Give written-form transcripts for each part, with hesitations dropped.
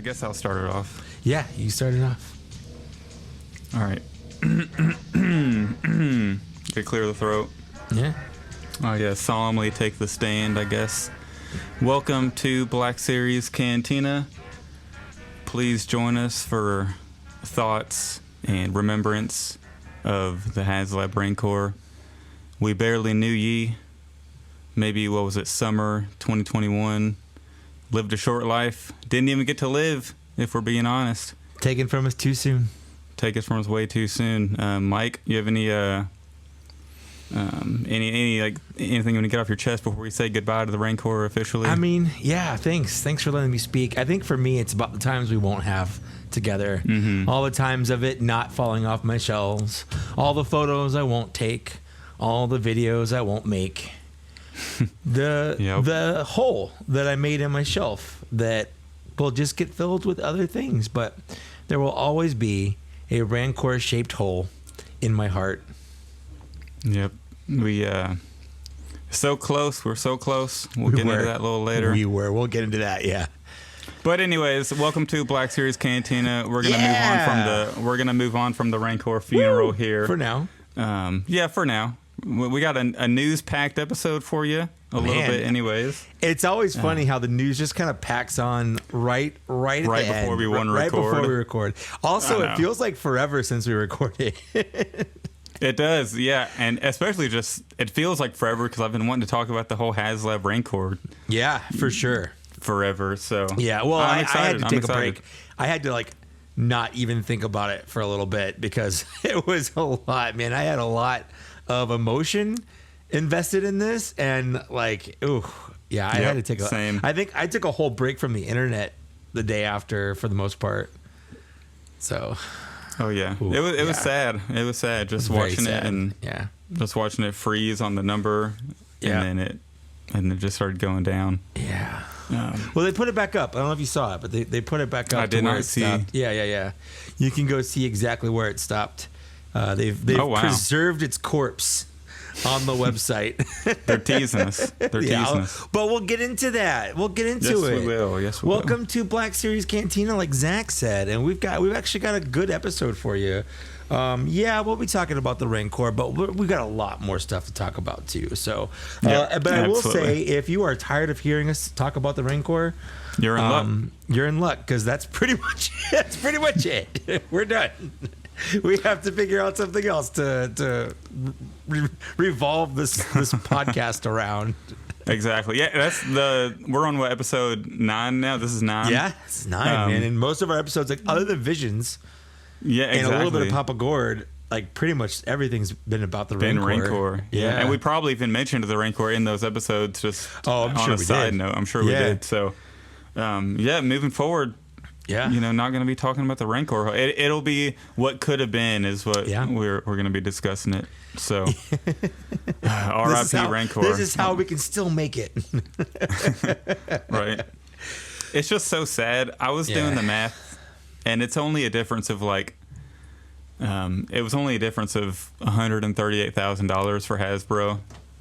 guess I'll start it off. Yeah, you started off. All right. To clear the throat. Yeah. Oh, yeah. Solemnly take the stand, I guess. Welcome to Black Series Cantina. Please join us for thoughts and remembrance of the HasLab Rancor. We barely knew ye. Maybe, what was it, summer 2021. Lived a short life. Didn't even get to live, if we're being honest. Taken from us too soon. Take us from us way too soon. Mike, you have any anything you want to get off your chest before we say goodbye to the Rancor officially? I mean, yeah, thanks for letting me speak. I think for me it's about the times we won't have together. Mm-hmm. All the times of it not falling off my shelves, all the photos I won't take, all the videos I won't make. The hole that I made in my shelf that will just get filled with other things, but there will always be a Rancor shaped hole in my heart. Yep. We so close. We're so close. We'll get into that a little later. We'll get into that, yeah. But anyways, welcome to Black Series Cantina. We're gonna move on from the Rancor funeral here for now. For now. We got a news-packed episode for you, little bit anyways. It's always funny how the news just kind of packs on right before we record. Also, it feels like forever since we recorded. It does, yeah. And especially it feels like forever because I've been wanting to talk about the whole HasLab Rancor. Yeah, for sure. Forever, so. Yeah, well, I had to take a break. I had to, not even think about it for a little bit because it was a lot, man. I had a lot of emotion invested in this, and I had to take same. I think I took a whole break from the internet the day after for the most part. So, oh yeah, it was sad. It was sad just watching it and just watching it freeze on the number, and then it just started going down. Yeah. Well, they put it back up. I don't know if you saw it, but they put it back up. I did not see. Stopped. Yeah. You can go see exactly where it stopped. They've preserved its corpse on the website. They're teasing us. But we'll get into that. We'll get into it. Yes, we will. Welcome to Black Series Cantina, like Zach said, and we've actually got a good episode for you. We'll be talking about the Rancor, but we've got a lot more stuff to talk about too. So, but I will say, if you are tired of hearing us talk about the Rancor, you're in luck. You're in luck because that's pretty much it. We're done. We have to figure out something else to revolve this podcast around. Exactly. Yeah, we're on episode 9 now. This is 9. Yeah, it's 9, man. And most of our episodes, other than Visions, exactly. And a little bit of Papa Gord, pretty much everything's been about the Rancor. Yeah. And we probably even mentioned the Rancor in those episodes. I'm on sure a side note, I'm sure we did. So, moving forward. Yeah, not going to be talking about the Rancor. It'll be what could have been is what we're going to be discussing it. So, R.I.P. Rancor. This is how we can still make it. Right. It's just so sad. I was doing the math, and it's only a difference of it was only a difference of $138,000 for Hasbro.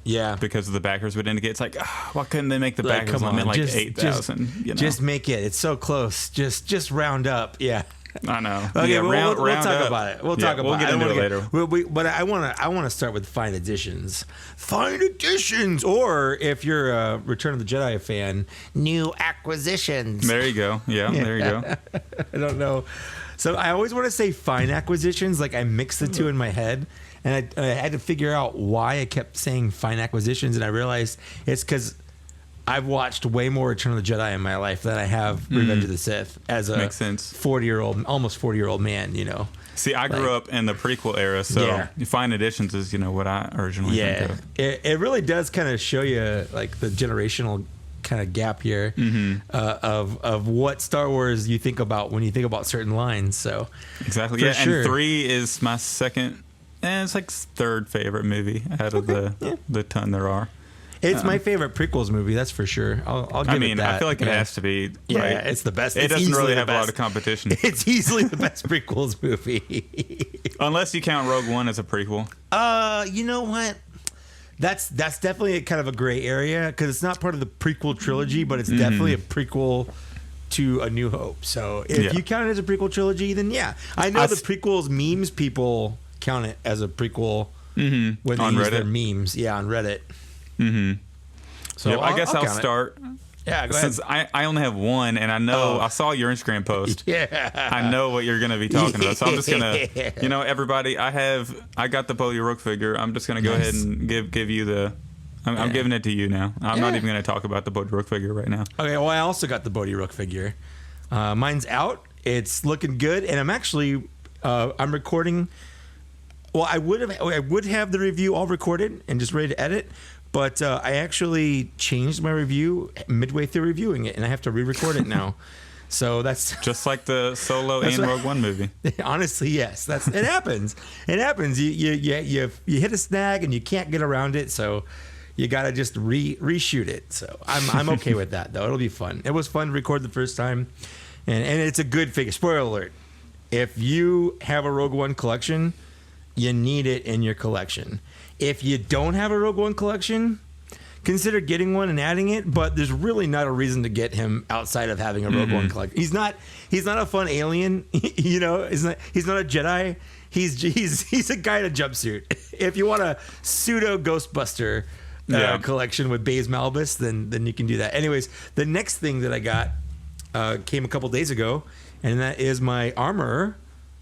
Yeah, because of the backers would indicate. It's why couldn't they make the backers limit 8,000? Just make it. It's so close. Just round up. Yeah, I know. Okay, we'll talk up. about it. We'll talk about it. We'll get into it later. But I want to start with fine additions. Fine additions, or if you're a Return of the Jedi fan, new acquisitions. There you go. Yeah. There you go. I don't know. So I always want to say fine acquisitions. I mix the two in my head. And I had to figure out why I kept saying fine acquisitions, and I realized it's because I've watched way more Return of the Jedi in my life than I have Revenge of the Sith as a 40-year-old, almost 40-year-old man, See, I grew up in the prequel era, so fine additions is, what I originally think of. It really does kind of show you, the generational kind of gap here of what Star Wars you think about when you think about certain lines. So exactly, yeah. Sure. And 3 is my second. And it's third favorite movie out of the ton there are. It's my favorite prequels movie, that's for sure. I'll give it that. I feel like it has to be. Yeah, it's the best. It doesn't really have a lot of competition. It's easily the best prequels movie. Unless you count Rogue One as a prequel. You know what? That's definitely kind of a gray area because it's not part of the prequel trilogy, but it's definitely a prequel to A New Hope. So if you count it as a prequel trilogy, then yeah. I know the prequels memes people count it as a prequel when they use their memes. Yeah, on Reddit. Mm-hmm. So I guess I'll start. Yeah, go ahead. Since I only have one, and I know I saw your Instagram post. Yeah, I know what you're going to be talking about. So I'm just gonna, everybody. I got the Bodhi Rook figure. I'm just gonna go ahead and give you the. I'm giving it to you now. I'm not even going to talk about the Bodhi Rook figure right now. Okay, well, I also got the Bodhi Rook figure. Mine's out. It's looking good, and I'm actually I'm recording. Well, I would have the review all recorded and just ready to edit, but I actually changed my review midway through reviewing it, and I have to re-record it now. So that's just like the Solo and Rogue One movie. Honestly, yes, it happens. It happens. You hit a snag and you can't get around it, so. You gotta just reshoot it. So I'm okay with that though. It'll be fun. It was fun to record the first time, and it's a good figure. Spoiler alert: if you have a Rogue One collection, you need it in your collection. If you don't have a Rogue One collection, consider getting one and adding it. But there's really not a reason to get him outside of having a Rogue One collection. He's not a fun alien. He's not a Jedi. He's a guy in a jumpsuit. If you want a pseudo Ghostbuster. Collection with Baze Malbus, then you can do that. Anyways, the next thing that I got came a couple days ago, and that is my armor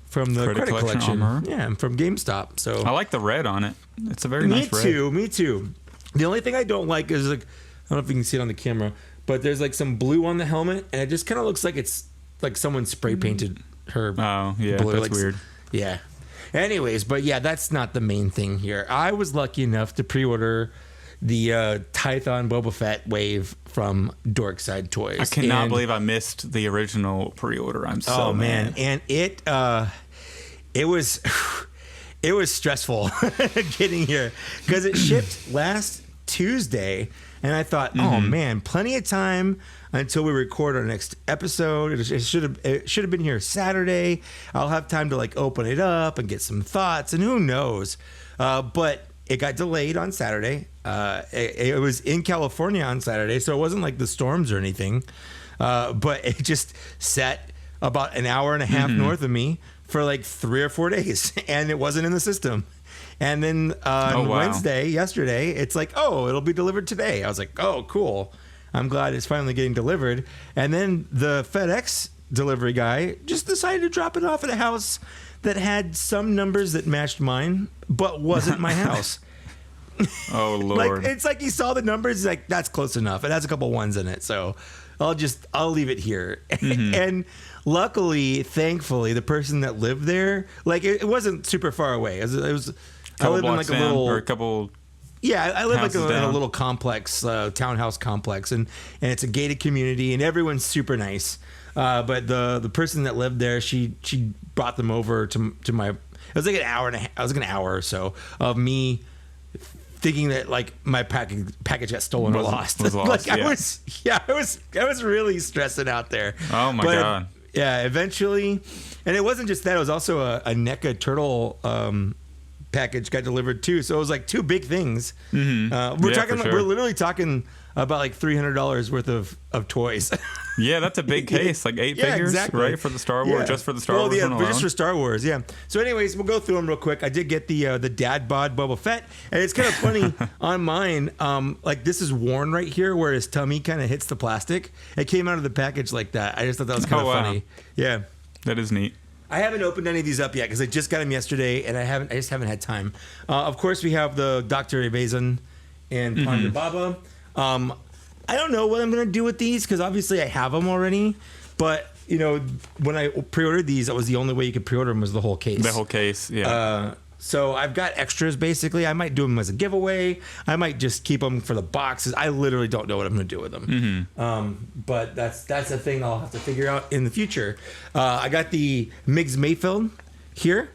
from the credit collection. Armor. Yeah, from GameStop. So I like the red on it. It's a very nice red. Me too. The only thing I don't like is I don't know if you can see it on the camera, but there's some blue on the helmet, and it just kind of looks like it's like someone spray painted her. Oh yeah, blue. That's weird. Yeah. Anyways, but yeah, that's not the main thing here. I was lucky enough to pre-order the Tython Boba Fett wave from Dorkside Toys. I cannot believe I missed the original pre-order. I'm so mad. And it was stressful getting here because it shipped last Tuesday, and I thought, oh man, plenty of time until we record our next episode. It should have been here Saturday. I'll have time to open it up and get some thoughts, and who knows, but. It got delayed on Saturday. It was in California on Saturday, so it wasn't like the storms or anything. But it just sat about an hour and a half north of me for 3 or 4 days, and it wasn't in the system. And then on Wednesday, yesterday, it's it'll be delivered today. I was like, oh, cool. I'm glad it's finally getting delivered. And then the FedEx delivery guy just decided to drop it off at a house that had some numbers that matched mine, but wasn't my house. Oh, Lord. It's he saw the numbers, he's like, that's close enough. It has a couple ones in it, so I'll leave it here. And luckily, thankfully, the person that lived there, it wasn't super far away. It was I live in a little... Or a couple... Yeah, I live in a little complex, townhouse complex, and it's a gated community, and everyone's super nice. But the person that lived there, she brought them over to my. It was an hour and a half. It was an hour or so of me thinking that my package got stolen or lost. Was lost. I was really stressing out there. Oh my God. Yeah, eventually, and it wasn't just that. It was also a NECA turtle package got delivered too. So it was two big things. We're literally talking about $300 worth of toys. Yeah, that's a big case. 8 figures, exactly. Right? For the Star Wars, just for the Star Wars one alone. Just for Star Wars, yeah. So anyways, we'll go through them real quick. I did get the dad bod Boba Fett, and it's kind of funny on mine. This is worn right here where his tummy kind of hits the plastic. It came out of the package like that. I just thought that was kind of funny. Yeah. That is neat. I haven't opened any of these up yet because I just got them yesterday, and I just haven't had time. Of course, we have the Dr. Evazan and Ponda Baba. I don't know what I'm going to do with these because obviously I have them already. But, when I pre-ordered these, that was the only way you could pre-order them was the whole case. The whole case, yeah. So I've got extras, basically. I might do them as a giveaway. I might just keep them for the boxes. I literally don't know what I'm going to do with them. But that's a thing I'll have to figure out in the future. I got the Migs Mayfield here,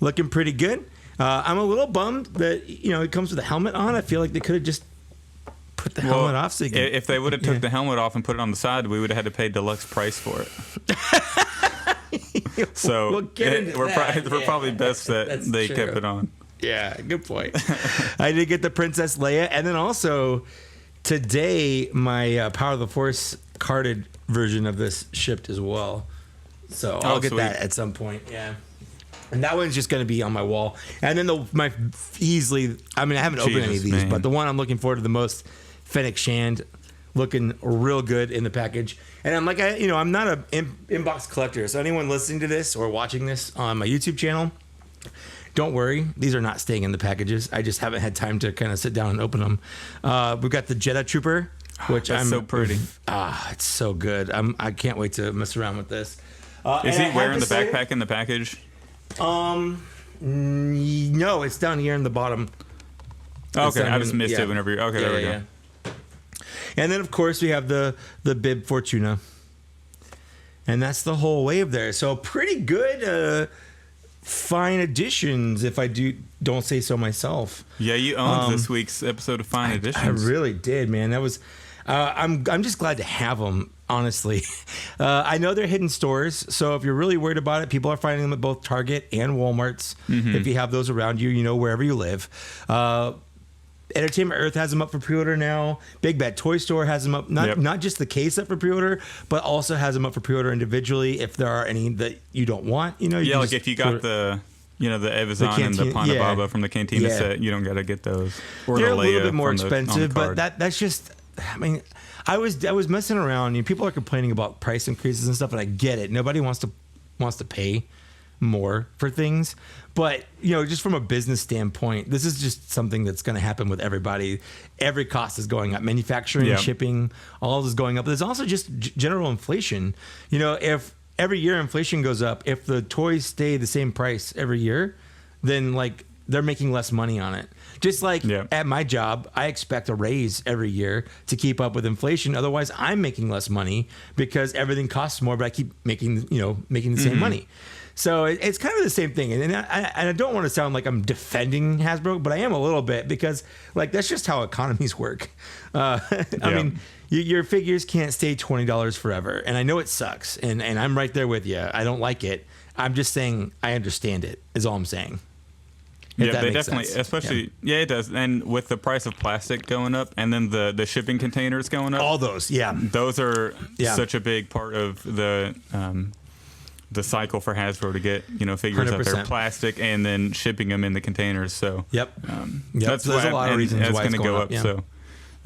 looking pretty good. I'm a little bummed that, it comes with a helmet on. I feel like they could have just put the helmet off. So if they would have took the helmet off and put it on the side, we would have had to pay deluxe price for it. So we're probably best that they kept it on. Yeah, good point. I did get the Princess Leia, and then also today my Power of the Force carded version of this shipped as well. So I'll get that at some point. Yeah. And that one's just going to be on my wall. And then I haven't opened any of these, but the one I'm looking forward to the most, Fennec Shand, looking real good in the package. And I'm like, I'm not an inbox collector. So anyone listening to this or watching this on my YouTube channel, don't worry. These are not staying in the packages. I just haven't had time to kind of sit down and open them. We've got the Jetta Trooper, which I'm so pretty. It's so good. I can't wait to mess around with this. Is he wearing the backpack in the package? No, it's down here in the bottom. Okay, I just missed it whenever you. Okay, there we go. Yeah. And then of course we have the Bib Fortuna, and that's the whole wave there. So pretty good, fine additions, if I don't say so myself. Yeah, you owned this week's episode of Fine Editions. I really did, man. That was. I'm just glad to have them. Honestly, I know they're hidden stores, so if you're really worried about it, people are finding them at both Target and Walmart's. Mm-hmm. If you have those around you, wherever you live. Entertainment Earth has them up for pre-order now. Big Bad Toy Store has them up, not just the case up for pre-order, but also has them up for pre-order individually if there are any that you don't want. Like if you got the Evazan and the Bod Bubba from the Cantina set, you don't got to get those. Or they're a little bit more expensive, but that's just. I mean, I was messing around. People are complaining about price increases and stuff, and I get it. Nobody wants to pay more for things, but just from a business standpoint, this is just something that's going to happen with everybody. Every cost is going up. Manufacturing, shipping, all is going up. There's also just general inflation. If every year inflation goes up, if the toys stay the same price every year, then they're making less money on it. Just like at my job, I expect a raise every year to keep up with inflation. Otherwise, I'm making less money because everything costs more, but I keep making the same money. So it's kind of the same thing. And I don't want to sound like I'm defending Hasbro, but I am a little bit because that's just how economies work. I mean, your figures can't stay $20 forever. And I know it sucks. And I'm right there with you. I don't like it. I'm just saying I understand it is all I'm saying. Yeah, they definitely, especially, it does. And with the price of plastic going up and then the shipping containers going up. All those, Those are such a big part of the cycle for Hasbro to get, figures 100%. Out there, plastic, and then shipping them in the containers. So, that's there's a lot of reasons why it's going to go up. So,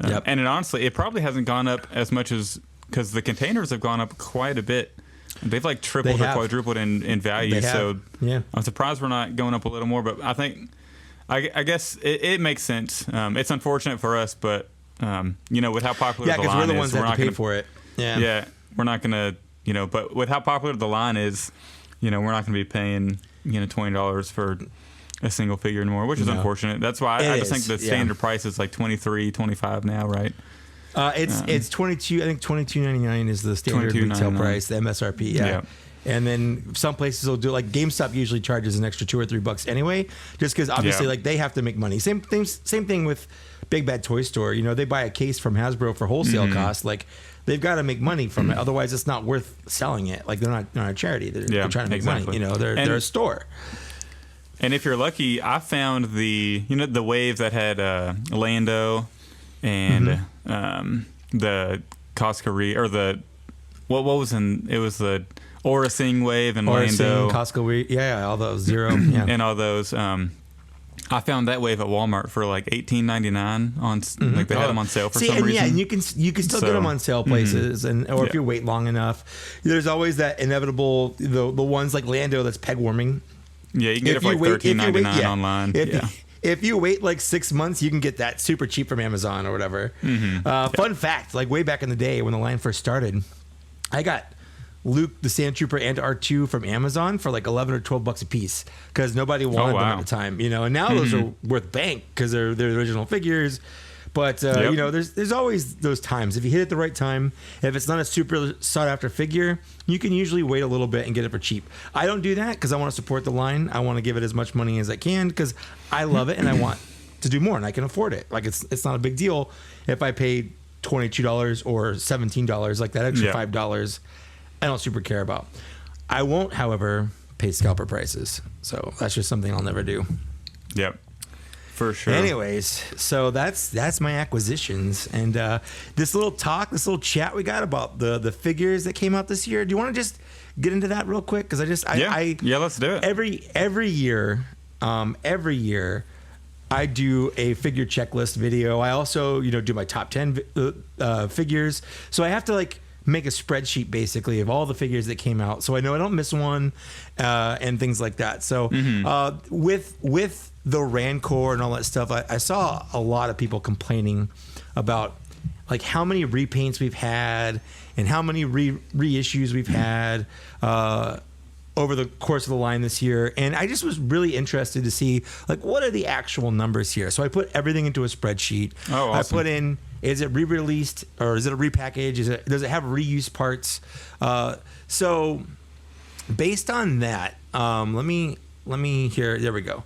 and honestly, it probably hasn't gone up as much as, because the containers have gone up quite a bit. They've tripled or quadrupled in value. So I'm surprised we're not going up a little more. But I think, I guess it makes sense. It's unfortunate for us, but with how popular the line is, we're the ones that have to pay for it. Yeah, we're not gonna, but with how popular the line is, we're not gonna be paying $20 for a single figure anymore, which is unfortunate. That's why I just think the standard price is $23, $25 now, right? It's 22. I think $22.99 is the standard retail price, the MSRP. Yeah. And then some places will do GameStop usually charges an extra $2 or $3 anyway, just because obviously they have to make money. Same thing with Big Bad Toy Store. They buy a case from Hasbro for wholesale costs. They've got to make money from it, otherwise it's not worth selling it. They're not a charity. They're trying to make money. They're a store. And if you're lucky, I found the wave that had Lando and the Coscaree, or the what was it was the Aura Sing wave and Lando, Coscaree, all those Zero, and all those. I found that wave at Walmart for $18.99 on they had them on sale for some reason. Yeah, and you can still get them on sale places, or if you wait long enough, there's always that inevitable the ones like Lando that's peg warming. Yeah, you can get it for $13.99 online. If you wait 6 months, you can get that super cheap from Amazon or whatever. Fun fact, way back in the day when the line first started, I got Luke the Sand Trooper and R2 from Amazon for $11 or $12 a piece because nobody wanted them at the time, and now those are worth bank because they're the original figures. But there's always those times. If you hit it the right time, if it's not a super sought after figure, you can usually wait a little bit and get it for cheap. I don't do that because I want to support the line. I want to give it as much money as I can because I love it and I want to do more and I can afford it. It's not a big deal if I pay $22 or $17, that extra $5. I don't super care about. I won't, however, pay scalper prices. So that's just something I'll never do. Yep. For sure. Anyways, so that's my acquisitions, and this little chat we got about the figures that came out this year. Do you want to just get into that real quick? Because yeah, let's do it. Every year, I do a figure checklist video. I also do my top 10 figures, so I have to make a spreadsheet basically of all the figures that came out, so I know I don't miss one, and things like that. So with the Rancor and all that stuff, I saw a lot of people complaining about how many repaints we've had and how many reissues we've had over the course of the line this year. And I just was really interested to see what are the actual numbers here. So I put everything into a spreadsheet. Oh, awesome. I put in, is it re-released or is it a repackage? Does it have reuse parts? So based on that, let me hear. There we go.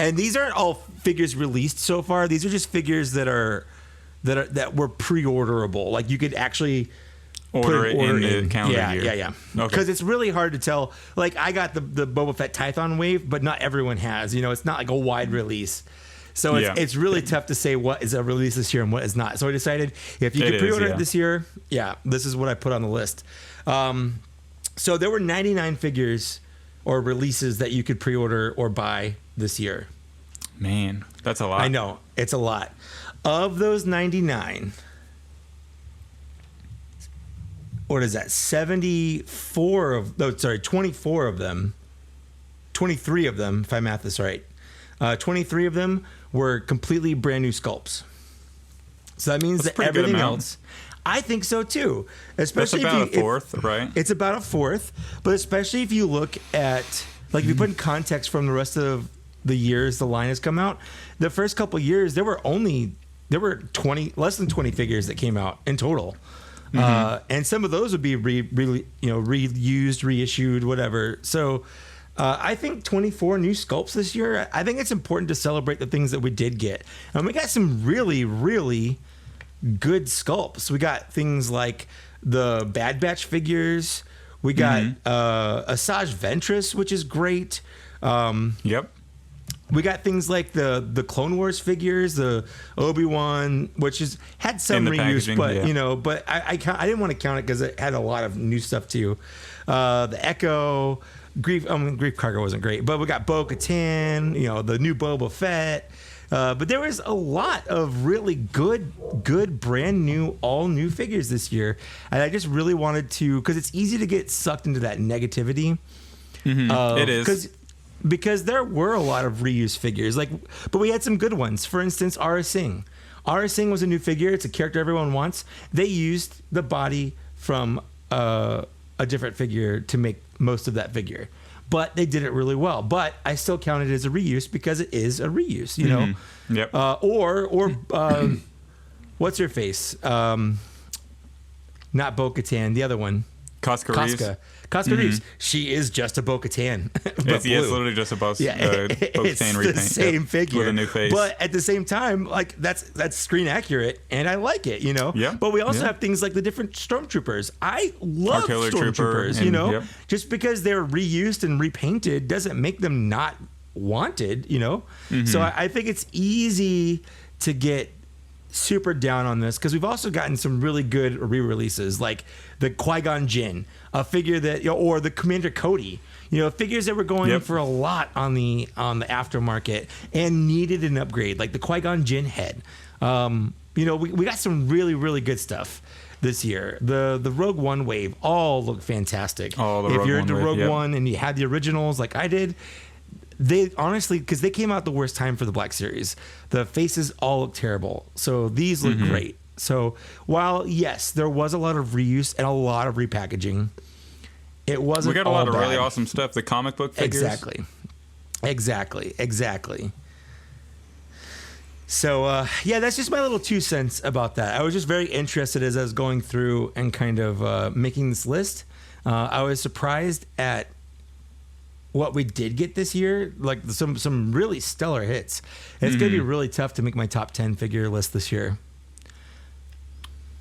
And these aren't all figures released so far. These are just figures that were pre-orderable. You could actually order it in the calendar year. Yeah. Okay. Because it's really hard to tell. I got the Boba Fett Tython wave, but not everyone has. It's not a wide release. So it's really tough to say what is a release this year and what is not. So I decided if you could pre-order it this year, this is what I put on the list. So there were 99 figures or releases that you could pre-order or buy this year. Man, that's a lot. I know, it's a lot. Of those 99, what is that? 24 of them, 23 of them, if I math this right. 23 of them were completely brand new sculpts. So that means that everything else, I think so too. Especially that's about a fourth, right? It's about a fourth, but especially if you look at, if you put in context from the rest of the years the line has come out, the first couple years there were less than 20 figures that came out in total. And some of those would be reused, reissued, whatever. So I think 24 new sculpts this year. I think it's important to celebrate the things that we did get. And we got some really, really good sculpts. We got things like the Bad Batch figures. We got Asajj Ventress, which is great. Yep. We got things like the Clone Wars figures, the Obi-Wan, which had some reuse, but but I didn't want to count it because it had a lot of new stuff too. The Echo, Grief Cargo wasn't great, but we got Bo-Katan, the new Boba Fett. But there was a lot of really good, brand new, all new figures this year, and I just really wanted to, because it's easy to get sucked into that negativity. It is. Because there were a lot of reuse figures, but we had some good ones. For instance, Aurra Sing. Aurra Sing was a new figure. It's a character everyone wants. They used the body from a different figure to make most of that figure, but they did it really well. But I still count it as a reuse because it is a reuse, Yep. Or what's her face? Not Bo-Katan, the other one. Casca Reeves. She is just a Bo-Katan. It's literally just a Bo-Katan it's repaint. The same figure with a new face. But at the same time, that's screen accurate, and I like it, Yeah. But we also have things like the different stormtroopers. I love stormtroopers, Just because they're reused and repainted doesn't make them not wanted, So I think it's easy to get super down on this because we've also gotten some really good re-releases like the Qui-Gon Jinn, a figure that or the Commander Cody, figures that were going for a lot on the aftermarket and needed an upgrade, like the Qui-Gon Jinn head. We got some really, really good stuff this year. The Rogue One wave all look fantastic. If you're into Rogue One and you had the originals like I did, they honestly, because they came out the worst time for the Black Series, the faces all look terrible. So these look great. So while yes, there was a lot of reuse and a lot of repackaging, it wasn't. We got a lot of really awesome stuff. The comic book figures. Exactly. So that's just my little 2 cents about that. I was just very interested as I was going through and kind of making this list. I was surprised at what we did get this year, like some really stellar hits. It's going to be really tough to make my top 10 figure list this year.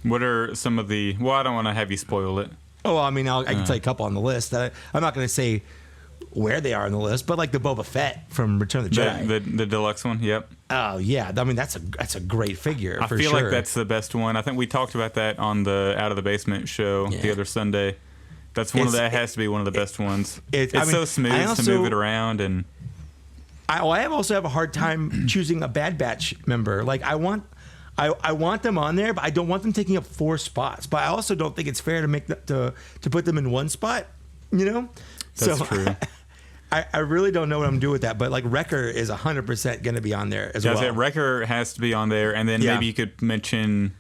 What are some of the... Well, I don't want to have you spoil it. Oh, I mean, I can tell you a couple on the list. I'm not going to say where they are on the list, but like the Boba Fett from Return of the Jedi. The deluxe one, yep. Oh yeah, I mean that's a great figure. I feel like that's the best one. I think we talked about that on the Out of the Basement show the other Sunday. That's that has to be one of the best ones. It's so smooth to move it around, and I also have a hard time choosing a Bad Batch member. Like I want them on there, but I don't want them taking up 4 spots. But I also don't think it's fair to make to put them in one spot. You know, that's true. I really don't know what I'm doing with that, but like Wrecker is 100% going to be on there as well. Wrecker has to be on there, and then maybe you could mention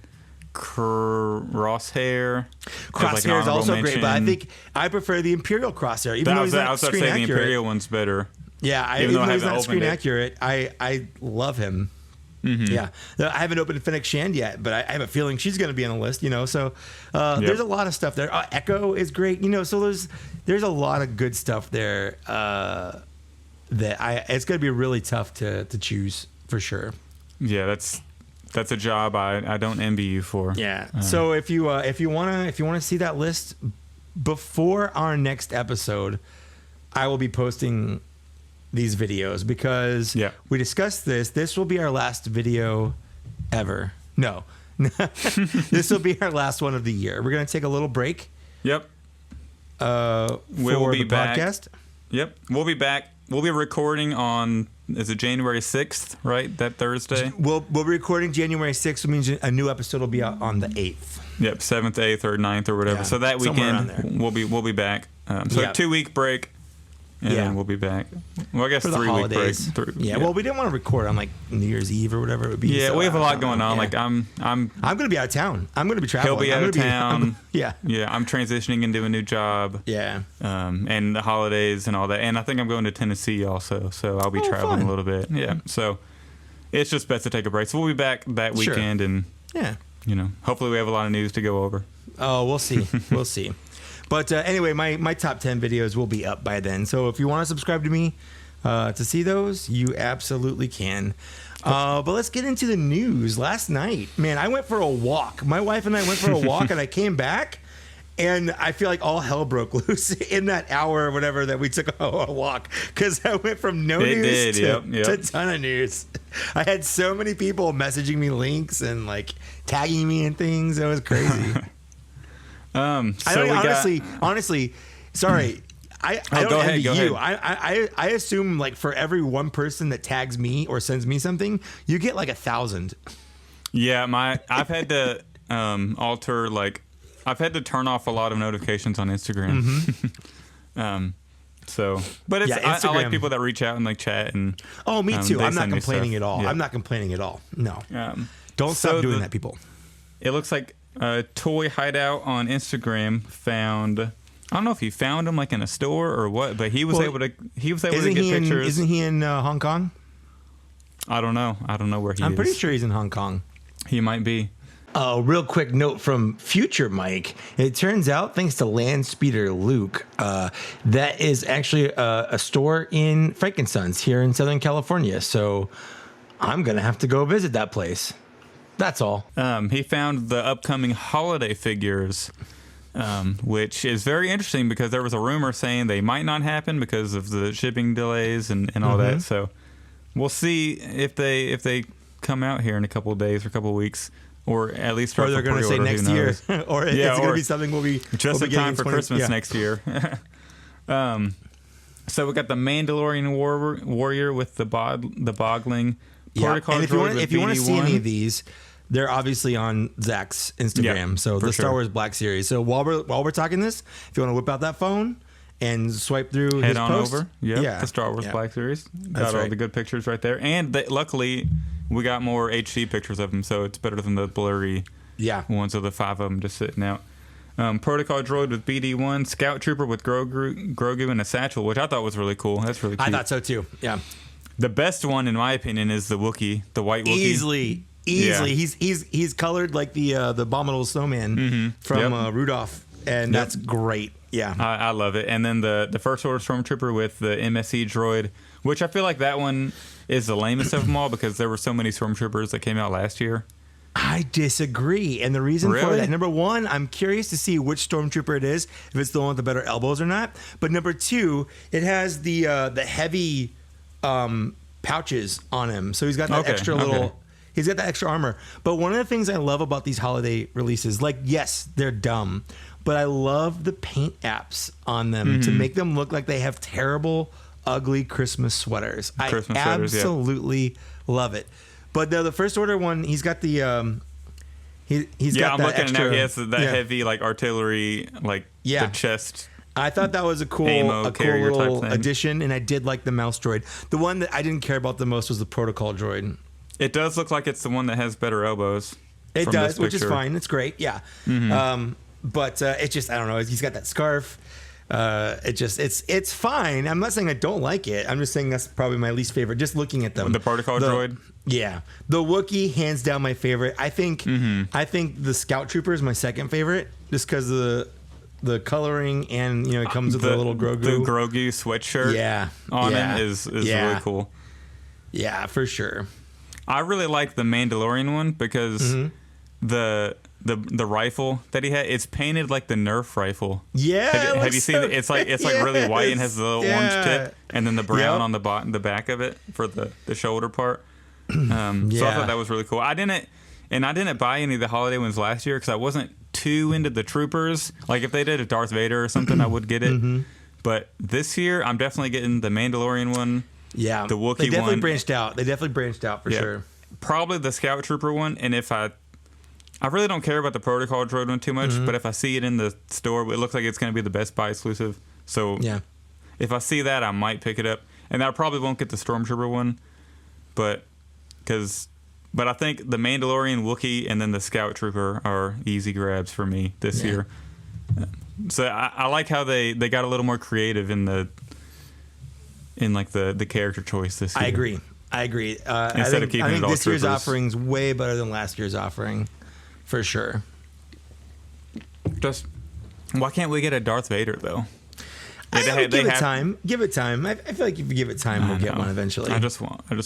Crosshair. Crosshair is also great, but I think I prefer the Imperial Crosshair, even though he's not screen accurate. The Imperial one's better. Yeah, even though he's not screen accurate, I love him. Mm-hmm. Yeah, I haven't opened Fennec Shand yet, but I have a feeling she's going to be on the list. You know, so there's a lot of stuff there. Echo is great. You know, so there's a lot of good stuff there that it's going to be really tough to choose for sure. Yeah, that's a job I don't envy you for. Yeah. So if you want to see that list before our next episode, I will be posting these videos because we discussed this. This will be our last video ever. No. This will be our last one of the year. We're going to take a little break. Yep. We'll be back. Podcast. Yep. We'll be back. We'll be recording on, is it January 6th, right? That Thursday? We'll be recording January 6th, which means a new episode will be out on the 8th. Yep, 7th, 8th, or 9th, or whatever. So that weekend, we'll be back. A 2-week break. And then we'll be back. Well, I guess for the 3-week break. Well, we didn't want to record on like New Year's Eve or whatever it would be. Yeah, so we have a lot going on. Yeah. Like I'm going to be out of town. I'm going to be traveling. He'll be out of town. Yeah. I'm transitioning into a new job. Yeah. And the holidays and all that. And I think I'm going to Tennessee also, so I'll be traveling a little bit. Yeah. So it's just best to take a break. So we'll be back that weekend, and hopefully we have a lot of news to go over. Oh, we'll see. We'll see. But anyway, my top 10 videos will be up by then. So if you want to subscribe to me to see those, you absolutely can. But let's get into the news. Last night, man, I went for a walk. My wife and I went for a walk, and I came back, and I feel like all hell broke loose in that hour or whatever that we took a walk. Because I went from no news to a ton of news. I had so many people messaging me links and like tagging me and things. It was crazy. Honestly, sorry. I don't envy you. I assume like for every one person that tags me or sends me something, you get like 1,000. Yeah, I've had to alter, like I've had to turn off a lot of notifications on Instagram. Mm-hmm. But it's I like people that reach out and like chat and. Oh, me too. I'm not complaining at all. Yeah. I'm not complaining at all. No. Don't stop doing that, people. It looks like Toy Hideout on Instagram found. I don't know if he found him like in a store or what, but he was able to get pictures. Isn't he in Hong Kong? I don't know where he is. I'm pretty sure he's in Hong Kong. He might be. Real quick note from Future Mike. It turns out, thanks to Landspeeder Luke, that is actually a store in Frankensons here in Southern California. So I'm going to have to go visit that place. That's all. He found the upcoming holiday figures, which is very interesting because there was a rumor saying they might not happen because of the shipping delays and all that. So we'll see if they come out here in a couple of days or a couple of weeks, or at least or they're going to say next year, or it's going to be something we'll be just in time for Christmas next year. So we got the Mandalorian War Warrior with the Bogling. Yeah, and if you want to see any of these, they're obviously on Zach's Instagram. So the Star Wars Black Series. So while we're talking this, if you want to whip out that phone and swipe through his post, over. Yeah, the Star Wars Black Series. Got all the good pictures right there. And luckily, we got more HD pictures of them, so it's better than the blurry ones of the 5 of them just sitting out. Protocol droid with BD-1, Scout Trooper with Grogu in a satchel, which I thought was really cool. That's really cute. I thought so too. Yeah. The best one, in my opinion, is the Wookiee, the white Wookiee. Easily. Yeah. He's colored like the abominable snowman from Rudolph, and that's great. Yeah, I love it. And then the First Order Stormtrooper with the MSE droid, which I feel like that one is the lamest of them all because there were so many Stormtroopers that came out last year. I disagree. And the reason for Really? that, number one, I'm curious to see which stormtrooper it is, if it's the one with the better elbows or not. But number two, it has the heavy pouches on him. So he's got that extra little... He's got that extra armor. But one of the things I love about these holiday releases, like, yes, they're dumb, but I love the paint apps on them to make them look like they have terrible, ugly Christmas sweaters. I absolutely love it. But the First Order one, he's got the he's got I'm that looking extra, now. He has that heavy like artillery, like the chest. I thought that was a cool little addition, and I did like the mouse droid. The one that I didn't care about the most was the protocol droid. It does look like it's the one that has better elbows. It does, which is fine. It's great. Yeah. But it's just, I don't know. He's got that scarf. It's fine. I'm not saying I don't like it. I'm just saying that's probably my least favorite. Just looking at them. The protocol droid? Yeah. The Wookiee, hands down my favorite. I think the Scout Trooper is my second favorite, just because of the coloring, and it comes with a little Grogu. The Grogu sweatshirt on him is really cool. Yeah, for sure. I really like the Mandalorian one because the rifle that he had, it's painted like the Nerf rifle. Yeah, have you seen it? It's like really white and has the little orange tip, and then the brown on the back of it for the shoulder part. So I thought that was really cool. I didn't buy any of the holiday ones last year because I wasn't too into the troopers. Like if they did a Darth Vader or something, I would get it. But this year, I'm definitely getting the Mandalorian one. Yeah, the Wookiee one. They definitely branched out for sure. Probably the Scout Trooper one, and if I really don't care about the Protocol droid one too much, but if I see it in the store, it looks like it's going to be the Best Buy exclusive. So if I see that, I might pick it up, and I probably won't get the Stormtrooper one, but I think the Mandalorian, Wookiee, and then the Scout Trooper are easy grabs for me this year. So I like how they got a little more creative in the character choice this year. I agree. Instead of keeping I it think all this year's troopers. offering's way better than last year's offering, for sure. Just why can't we get a Darth Vader though? Give it time. Give it time. I feel like if you give it time, we'll get one eventually. I just want and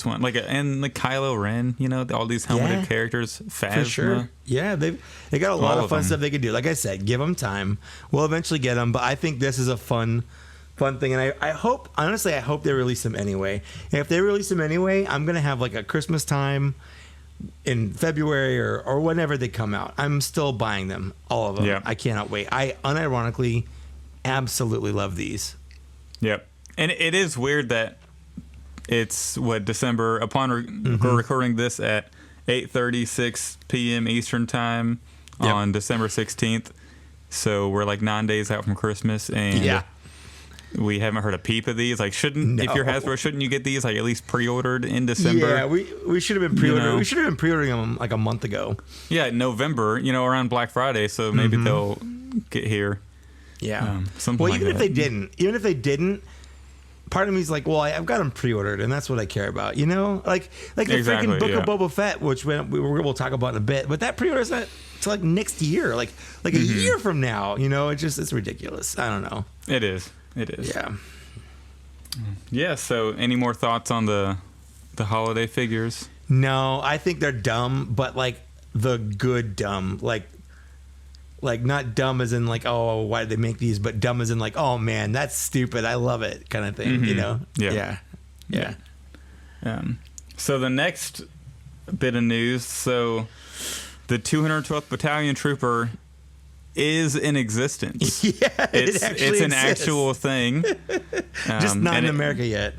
Kylo Ren. All these helmeted characters. Phasma. For sure. Yeah, they got a lot of fun stuff they could do. Like I said, give them time. We'll eventually get them. But I think this is a fun thing, and I hope they release them anyway. And if they release them anyway, I'm gonna have like a Christmas time in February or whenever they come out. I'm still buying them, all of them. Yeah. I cannot wait. I unironically absolutely love these. Yep. And it is weird that it's December upon we're recording this at 8:36 p.m. Eastern time on December 16th. So we're like 9 days out from Christmas, and we haven't heard a peep of these. Like, if you're Hasbro, shouldn't you get these like at least pre-ordered in December? Yeah, we should have been pre-ordering. We should have been pre-ordering them like a month ago. Yeah, November. Around Black Friday. So maybe they'll get here. Yeah. Something well, like even if they didn't, part of me is like, well, I've got them pre-ordered, and that's what I care about. Like the freaking Book of Boba Fett, which we'll talk about in a bit. But that pre-order is not till like next year, like a year from now. It's ridiculous. I don't know. It is. Yeah. Yeah. So, any more thoughts on the holiday figures? No, I think they're dumb, but like the good dumb, like not dumb as in like, oh, why did they make these, but dumb as in like, oh man, that's stupid, I love it, kind of thing. Yeah. So the next bit of news, the 212th Battalion Trooper is in existence. Yeah, it's an actual thing. Just not in America yet.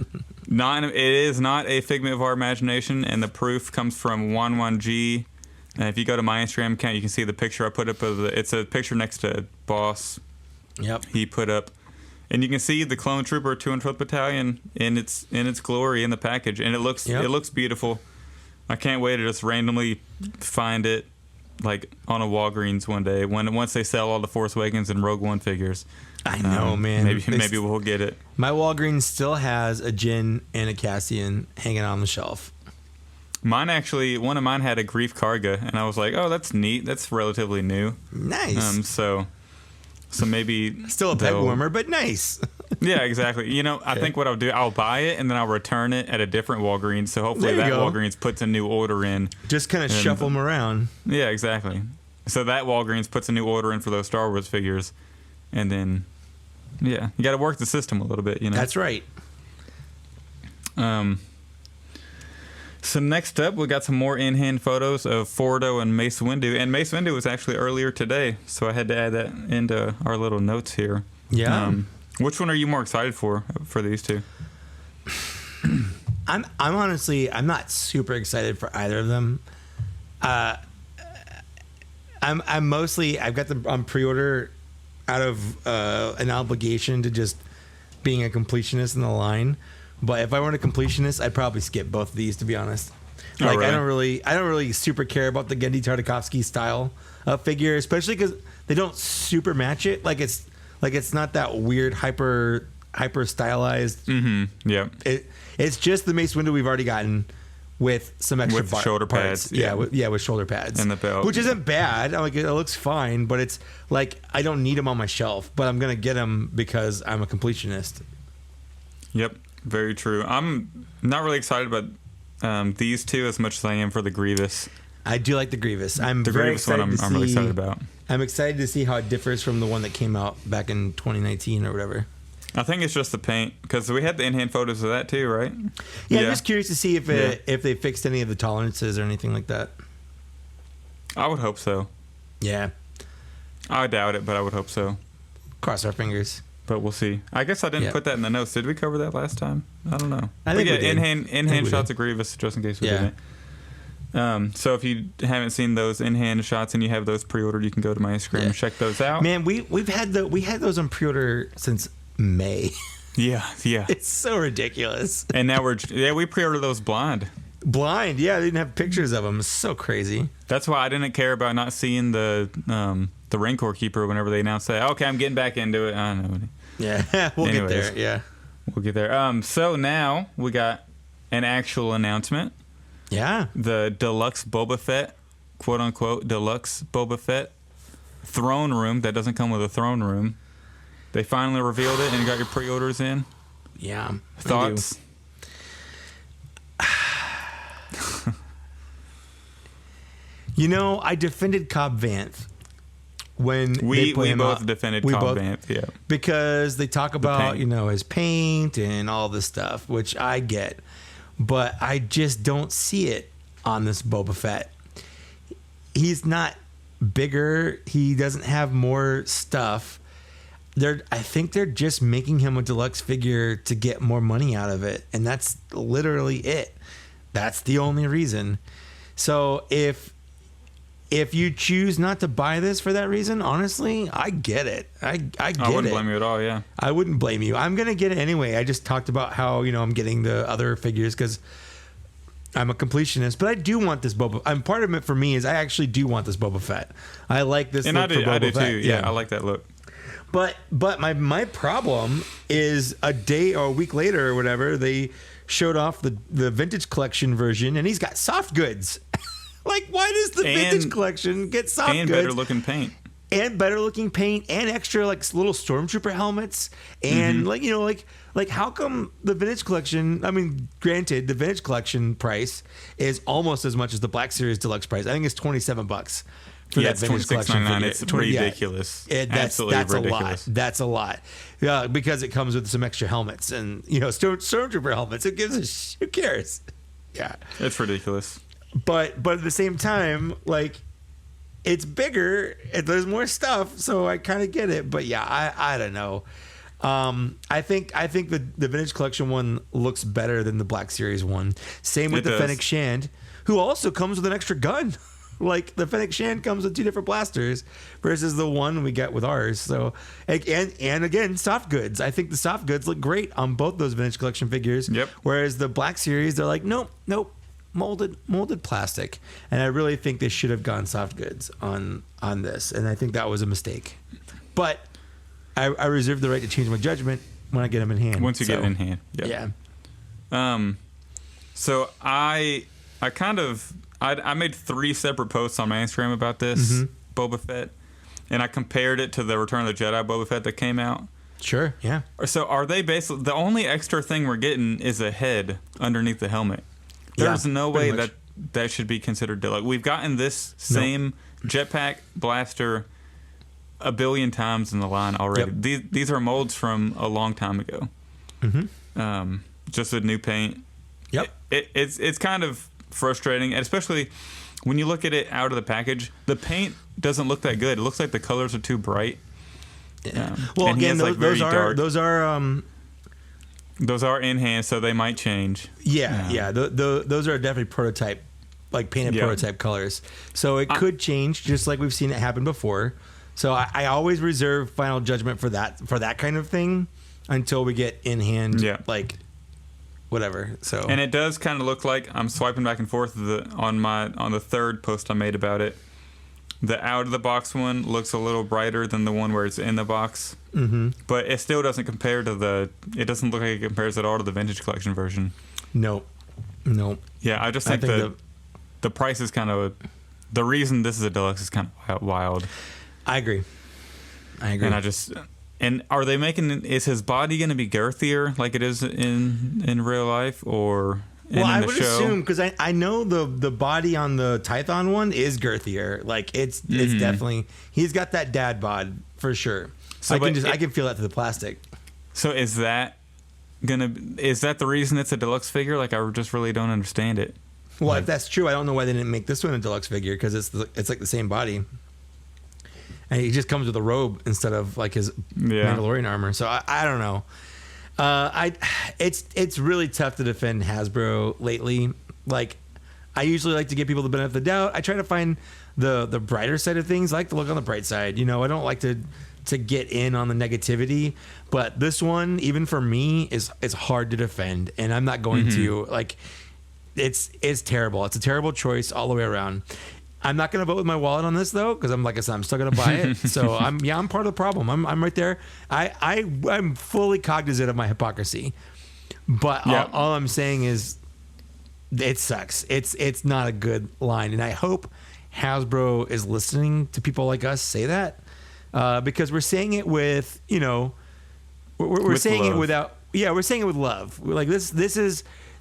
It is not a figment of our imagination, and the proof comes from 11G. And if you go to my Instagram account, you can see the picture I put up it's a picture next to Boss. Yep. He put up, and you can see the Clone Trooper 212th Battalion in its glory in the package, and it looks beautiful. I can't wait to just randomly find it like on a Walgreens one day once they sell all the Force Awakens and Rogue One figures. I know, man. Maybe we'll get it. My Walgreens still has a Jyn and a Cassian hanging on the shelf. One of mine had a Grief Karga, and I was like, oh, that's neat. That's relatively new. Nice. So maybe still a peg warmer, but nice. Yeah, exactly. You know, I think what I'll do, I'll buy it and then I'll return it at a different Walgreens. So hopefully that Walgreens puts a new order in. Just kind of shuffle them around. Yeah, exactly. So that Walgreens puts a new order in for those Star Wars figures. And then, yeah, you got to work the system a little bit, you know. That's right. So next up, we got some more in-hand photos of Fordo and Mace Windu. And Mace Windu was actually earlier today, so I had to add that into our little notes here. Yeah. Which one are you more excited for these two? I'm honestly, I'm not super excited for either of them. I'm mostly, I've got them on pre-order out of an obligation to just being a completionist in the line. But if I weren't a completionist, I'd probably skip both of these, to be honest. Like, really? I don't really super care about the Genndy Tartakovsky style figure, especially because they don't super match it. Like it's not that weird hyper stylized. Mm-hmm. Yeah. It's just the Mace Windu we've already gotten with some extra with shoulder parts. pads. Yeah. With shoulder pads and the belt, which isn't bad. Like, it looks fine, but it's like I don't need them on my shelf, but I'm gonna get them because I'm a completionist. Yep. Very true. I'm not really excited about these two as much as I am for the Grievous. I do like the Grievous. I'm the very Grievous excited one. I'm really excited about. I'm excited to see how it differs from the one that came out back in 2019 or whatever. I think it's just the paint because we had the in-hand photos of that too, right? Yeah, I'm just curious to see if they fixed any of the tolerances or anything like that. I would hope so. Yeah. I doubt it, but I would hope so. Cross our fingers. But we'll see. I guess I didn't put that in the notes. Did we cover that last time? I don't know. I think we did. In-hand shots of Grievous, just in case we didn't. So if you haven't seen those in-hand shots and you have those pre-ordered, you can go to my Instagram and check those out. Man, we had those on pre-order since May. Yeah. It's so ridiculous. And now we pre-ordered those blind. Blind, yeah. They didn't have pictures of them. It's so crazy. That's why I didn't care about not seeing the Rancor Keeper whenever they announced that. Okay, I'm getting back into it. I don't know. Yeah, we'll get there. Yeah, we'll get there. So now we got an actual announcement. Yeah, the Deluxe Boba Fett, quote unquote, Deluxe Boba Fett throne room that doesn't come with a throne room. They finally revealed it and you got your pre-orders in. Yeah. Thoughts? You know, I defended Cobb Vanth when we both defended Cobb Vanth, yeah, because they talk about his paint and all this stuff, which I get, but I just don't see it on this Boba Fett. He's not bigger. He doesn't have more stuff. I think they're just making him a deluxe figure to get more money out of it, and that's literally it. That's the only reason. So if you choose not to buy this for that reason, honestly, I get it. I get it. I wouldn't blame you at all, yeah. I wouldn't blame you. I'm going to get it anyway. I just talked about how, I'm getting the other figures because I'm a completionist, but I do want this Boba. Part of it for me is I actually do want this Boba Fett. I like this look for Boba Fett. I do too. Yeah, I like that look. But my problem is a day or a week later or whatever, they showed off the vintage collection version, and he's got soft goods. Like, why does the vintage collection get soft goods? And better looking paint. And better looking paint and extra like little stormtrooper helmets and like how come the vintage collection? I mean, granted, the vintage collection price is almost as much as the Black Series Deluxe price. I think it's $27 for that vintage collection figure. It's ridiculous. That's ridiculous. A lot. That's a lot. Yeah, because it comes with some extra helmets and stormtrooper helmets. Who cares? Yeah, it's ridiculous. But at the same time, like, it's bigger and there's more stuff, so I kind of get it. But yeah, I don't know. I think the vintage collection one looks better than the Black Series one. Same with the Fennec Shand, who also comes with an extra gun. Like, the Fennec Shand comes with 2 different blasters versus the one we get with ours. So, and again, soft goods. I think the soft goods look great on both those vintage collection figures. Yep. Whereas the Black Series, they're like, nope. Molded plastic. And I really think they should have gone soft goods on this. And I think that was a mistake. But I reserve the right to change my judgment when I get them in hand. Once you get it in hand. Yep. Yeah. So I made 3 separate posts on my Instagram about this Boba Fett. And I compared it to the Return of the Jedi Boba Fett that came out. Sure, yeah. So are they basically the only extra thing we're getting is a head underneath the helmet? There's no way that should be considered deluxe. We've gotten this same jetpack blaster a billion times in the line already. These are molds from a long time ago. Just with new paint. It's kind of frustrating, especially when you look at it out of the package. The paint doesn't look that good. It looks like the colors are too bright. Well, again, those are enhanced, so they might change. Those are definitely prototype, like painted prototype colors. So it could change, just like we've seen it happen before. So I always reserve final judgment for that kind of thing until we get in hand, like whatever. So and it does kind of look like I'm swiping back and forth on the third post I made about it. The out of the box one looks a little brighter than the one where it's in the box, but it still doesn't compare to it doesn't look like it compares at all to the vintage collection version. Nope. Yeah, I just think the price is kind of the reason this is a deluxe is kind of wild. I agree. And are they is his body going to be girthier like it is in real life or? Well, I would assume, because I know the body on the Tython one is girthier. Like it's definitely, he's got that dad bod for sure. So I can feel that through the plastic. So is that the reason it's a deluxe figure? Like I just really don't understand it. Well, if that's true, I don't know why they didn't make this one a deluxe figure, because it's like the same body, and he just comes with a robe instead of like his Mandalorian armor. So I don't know. It's really tough to defend Hasbro lately. Like, I usually like to give people the benefit of the doubt. I try to find the brighter side of things. I like to look on the bright side. I don't like to get in on the negativity. But this one, even for me, is hard to defend, and I'm not going to. Like, it's terrible. It's a terrible choice all the way around. I'm not going to vote with my wallet on this though, because I'm still going to buy it. So I'm part of the problem. I'm right there. I'm fully cognizant of my hypocrisy, but all I'm saying is it sucks. It's not a good line, and I hope Hasbro is listening to people like us say that, because we're saying it with we're saying love. We're saying it with love. We're like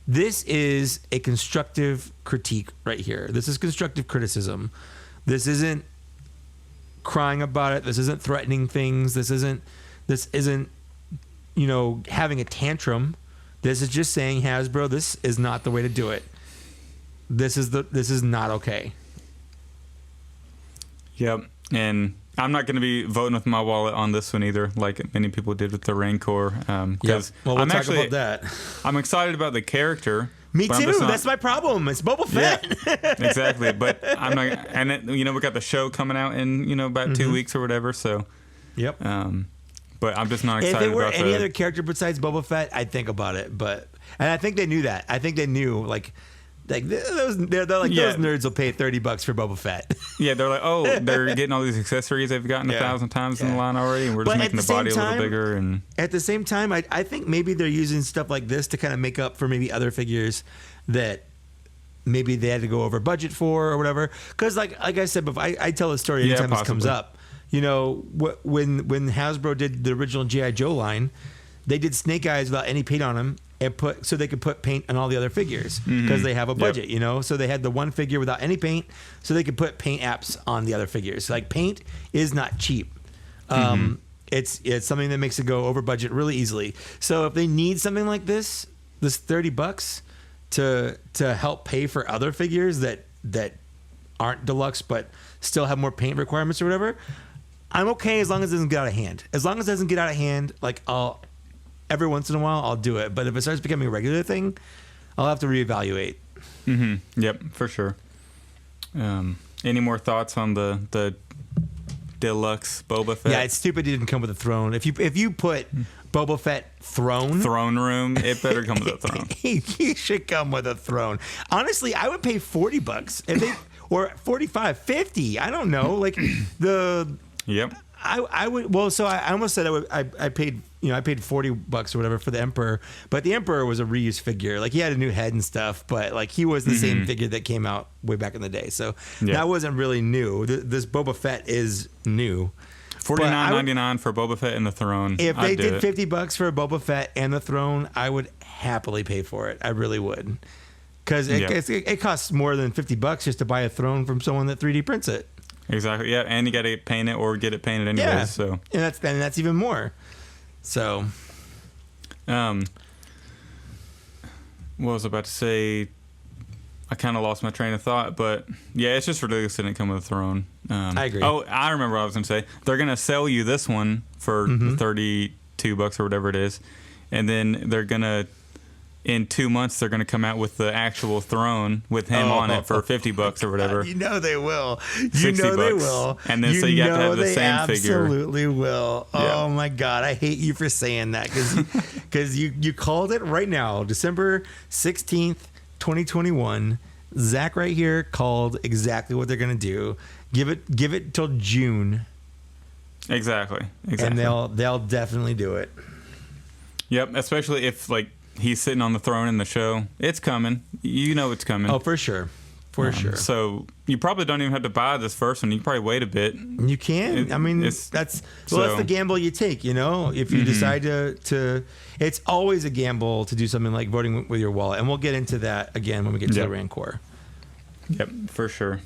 this is a constructive critique right here. This is constructive criticism. This isn't crying about it. This isn't threatening things. This isn't having a tantrum. This is just saying, Hasbro, this is not the way to do it. This is not okay. Yep. And I'm not going to be voting with my wallet on this one either, like many people did with the Rancor. Because we'll talk about that. I'm excited about the character. Me too. That's my problem. It's Boba Fett. Yeah, exactly. But I'm not. And we got the show coming out in about 2 weeks or whatever. So. Yep. But I'm just not excited. If it were any other character besides Boba Fett, I'd think about it. And I think they knew that. I think they knew they're like those nerds will pay $30 for Boba Fett. Yeah, they're like, they're getting all these accessories they've gotten 1,000 times in the line already, and we're just making the body a little bigger. And at the same time, I think maybe they're using stuff like this to kind of make up for maybe other figures that maybe they had to go over budget for or whatever. Because like I said before, I tell a story anytime this comes up. When Hasbro did the original G.I. Joe line, they did Snake Eyes without any paint on them, so they could put paint on all the other figures because they have a budget, So they had the one figure without any paint, so they could put paint apps on the other figures. Like, paint is not cheap. It's something that makes it go over budget really easily. So if they need something like this $30 to help pay for other figures that aren't deluxe but still have more paint requirements or whatever, I'm okay as long as it doesn't get out of hand. As long as it doesn't get out of hand, like every once in a while, I'll do it. But if it starts becoming a regular thing, I'll have to reevaluate. Yep, for sure. Any more thoughts on the deluxe Boba Fett? Yeah, it's stupid it didn't come with a throne. If you put Boba Fett throne room, it better come with a throne. He should come with a throne. Honestly, I would pay $40 if they, or $45, $50. I don't know. Like Yep. I would. Well, so I almost said I paid $40 or whatever for the Emperor, but the Emperor was a reused figure. Like, he had a new head and stuff, but like, he was the same figure that came out way back in the day. So that wasn't really new. This Boba Fett is new. $49.99 for Boba Fett and the throne. If they did $50 for Boba Fett and the throne, I would happily pay for it. I really would, because it costs more than $50 just to buy a throne from someone that 3D prints it. Exactly. Yeah, and you got to paint it or get it painted anyways. Yeah. So and that's even more. So, what was I about to say? I kind of lost my train of thought, but yeah, it's just ridiculous it didn't come with a throne. I agree. Oh, I remember what I was going to say. They're going to sell you this one for $32 or whatever it is, and then they're going to, in 2 months, they're going to come out with the actual throne with him on it for $50 or whatever. You know they will. $60. They will. And then so you have to have the same figure. Absolutely will. Yeah. Oh my God, I hate you for saying that because you called it right now, December 16th, 2021. Zach right here called exactly what they're going to do. Give it till June. Exactly. And they'll definitely do it. Yep, especially if like he's sitting on the throne in the show. It's coming. You know it's coming. Oh, for sure. For sure. So you probably don't even have to buy this first one. You can probably wait a bit. You can. That's the gamble you take, you know? If you decide to it's always a gamble to do something like voting with your wallet. And we'll get into that again when we get to the Rancor. Yep, for sure.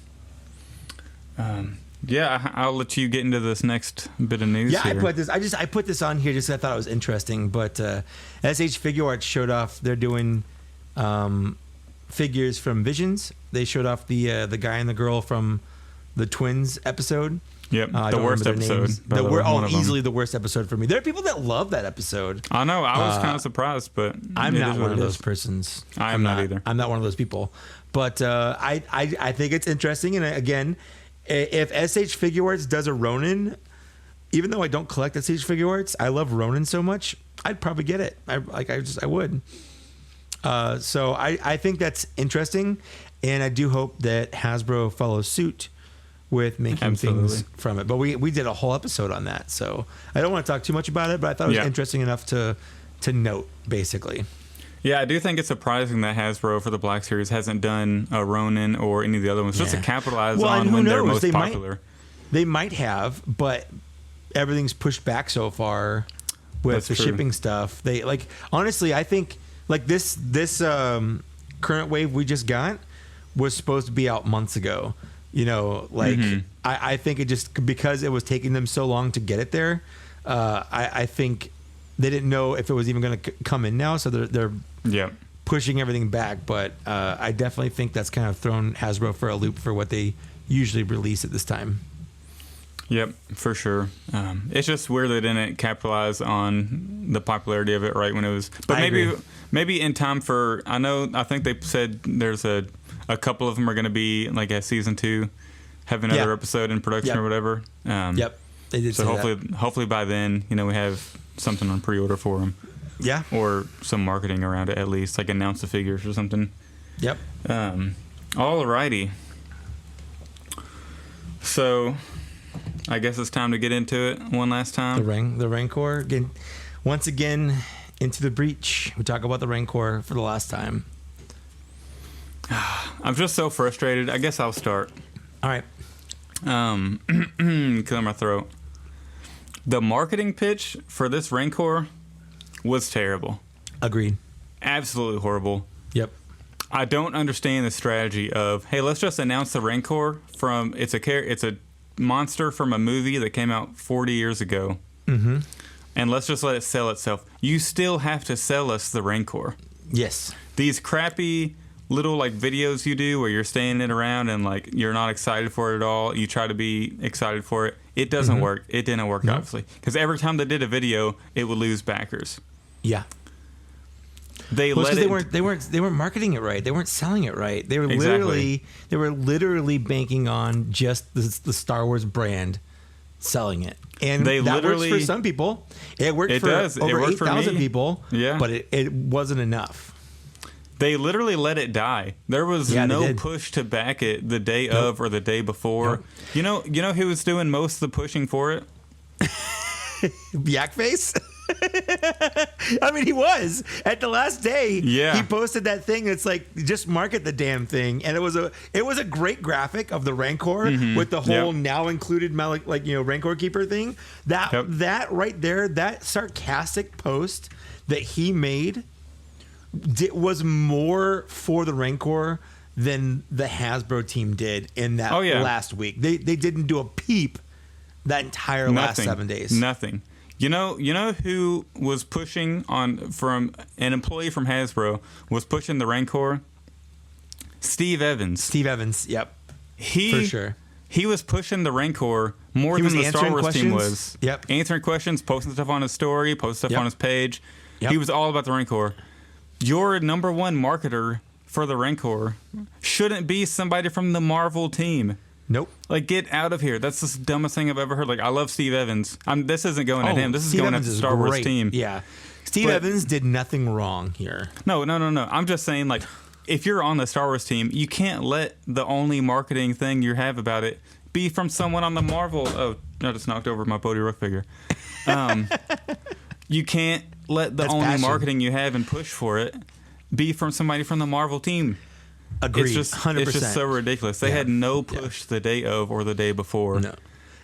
I'll let you get into this next bit of news. Yeah, here. I put this on here just 'cause I thought it was interesting. But SH Figure Arts showed off. They're doing figures from Visions. They showed off the guy and the girl from the Twins episode. Yep, the worst episode. Easily the worst episode for me. There are people that love that episode. I know. I was kind of surprised, but I'm not one of those persons. I'm not either. I'm not one of those people. But I think it's interesting. And again, if SH Figure Arts does a Ronin, even though I don't collect SH Figure Arts, I love Ronin so much, I'd probably get it. I would. So I think that's interesting, and I do hope that Hasbro follows suit with making things from it. But we did a whole episode on that, so I don't want to talk too much about it, but I thought it was interesting enough to note, basically. Yeah, I do think it's surprising that Hasbro for the Black Series hasn't done a Ronin or any of the other ones, just to capitalize on when they're most popular. They might have, but everything's pushed back so far with the shipping stuff. They honestly, I think this current wave we just got was supposed to be out months ago. You know, I think it just because it was taking them so long to get it there. I think they didn't know if it was even going to come in now, so they're pushing everything back. But I definitely think that's kind of thrown Hasbro for a loop for what they usually release at this time. Yep, for sure. It's just weird they didn't capitalize on the popularity of it right when it was. But maybe in time for I think they said there's a couple of them are going to be like at season 2, have another episode in production or whatever. They did. So hopefully by then we have something on pre-order for them. Yeah. Or some marketing around it at least, like announce the figures or something. Yep. Alrighty. So, I guess it's time to get into it one last time. The Rancor again, once again into the breach. We talk about the Rancor for the last time. I'm just so frustrated. I guess I'll start. All right. Killing my throat. The marketing pitch for this Rancor was terrible. Agreed. Absolutely horrible. Yep. I don't understand the strategy of, hey, let's just announce the Rancor from it's a monster from a movie that came out 40 years ago. Mm-hmm. And let's just let it sell itself. You still have to sell us the Rancor. Yes. These crappy little videos you do where you're standing it around and you're not excited for it at all. You try to be excited for it. It doesn't work. It didn't work, obviously, because every time they did a video, it would lose backers. Yeah. They weren't marketing it right. They weren't selling it right. They were literally banking on just the Star Wars brand selling it. And that works for some people. It worked for over 8,000 people. Yeah. But it wasn't enough. They literally let it die. There was no push to back it the day of or the day before. Nope. You know who was doing most of the pushing for it? Yakface? I mean, he was at the last day. Yeah. He posted that thing. It's like, just market the damn thing. And it was a great graphic of the Rancor with the whole now included Rancor Keeper thing. That right there, that sarcastic post that he made was more for the Rancor than the Hasbro team did in that last week. They didn't do a peep that entire last 7 days. Nothing. You know who was pushing from an employee from Hasbro was pushing the Rancor? Steve Evans. Steve Evans, yep. For sure. He was pushing the Rancor more than the Star Wars team was. Yep. Answering questions, posting stuff on his story, posting stuff on his page. Yep. He was all about the Rancor. Your number one marketer for the Rancor shouldn't be somebody from the Marvel team. Nope. Like, get out of here. That's the dumbest thing I've ever heard. Like, I love Steve Evans. This isn't going at him. This is going at the Star Wars team. Yeah. Steve Evans did nothing wrong here. No. I'm just saying, like, if you're on the Star Wars team, you can't let the only marketing thing you have about it be from someone on the Marvel. Oh, I just knocked over my Bodhi Rook figure. You can't let the only marketing you have and push for it be from somebody from the Marvel team. Agreed. It's just 100%. It's just so ridiculous. They had no push the day of or the day before. No.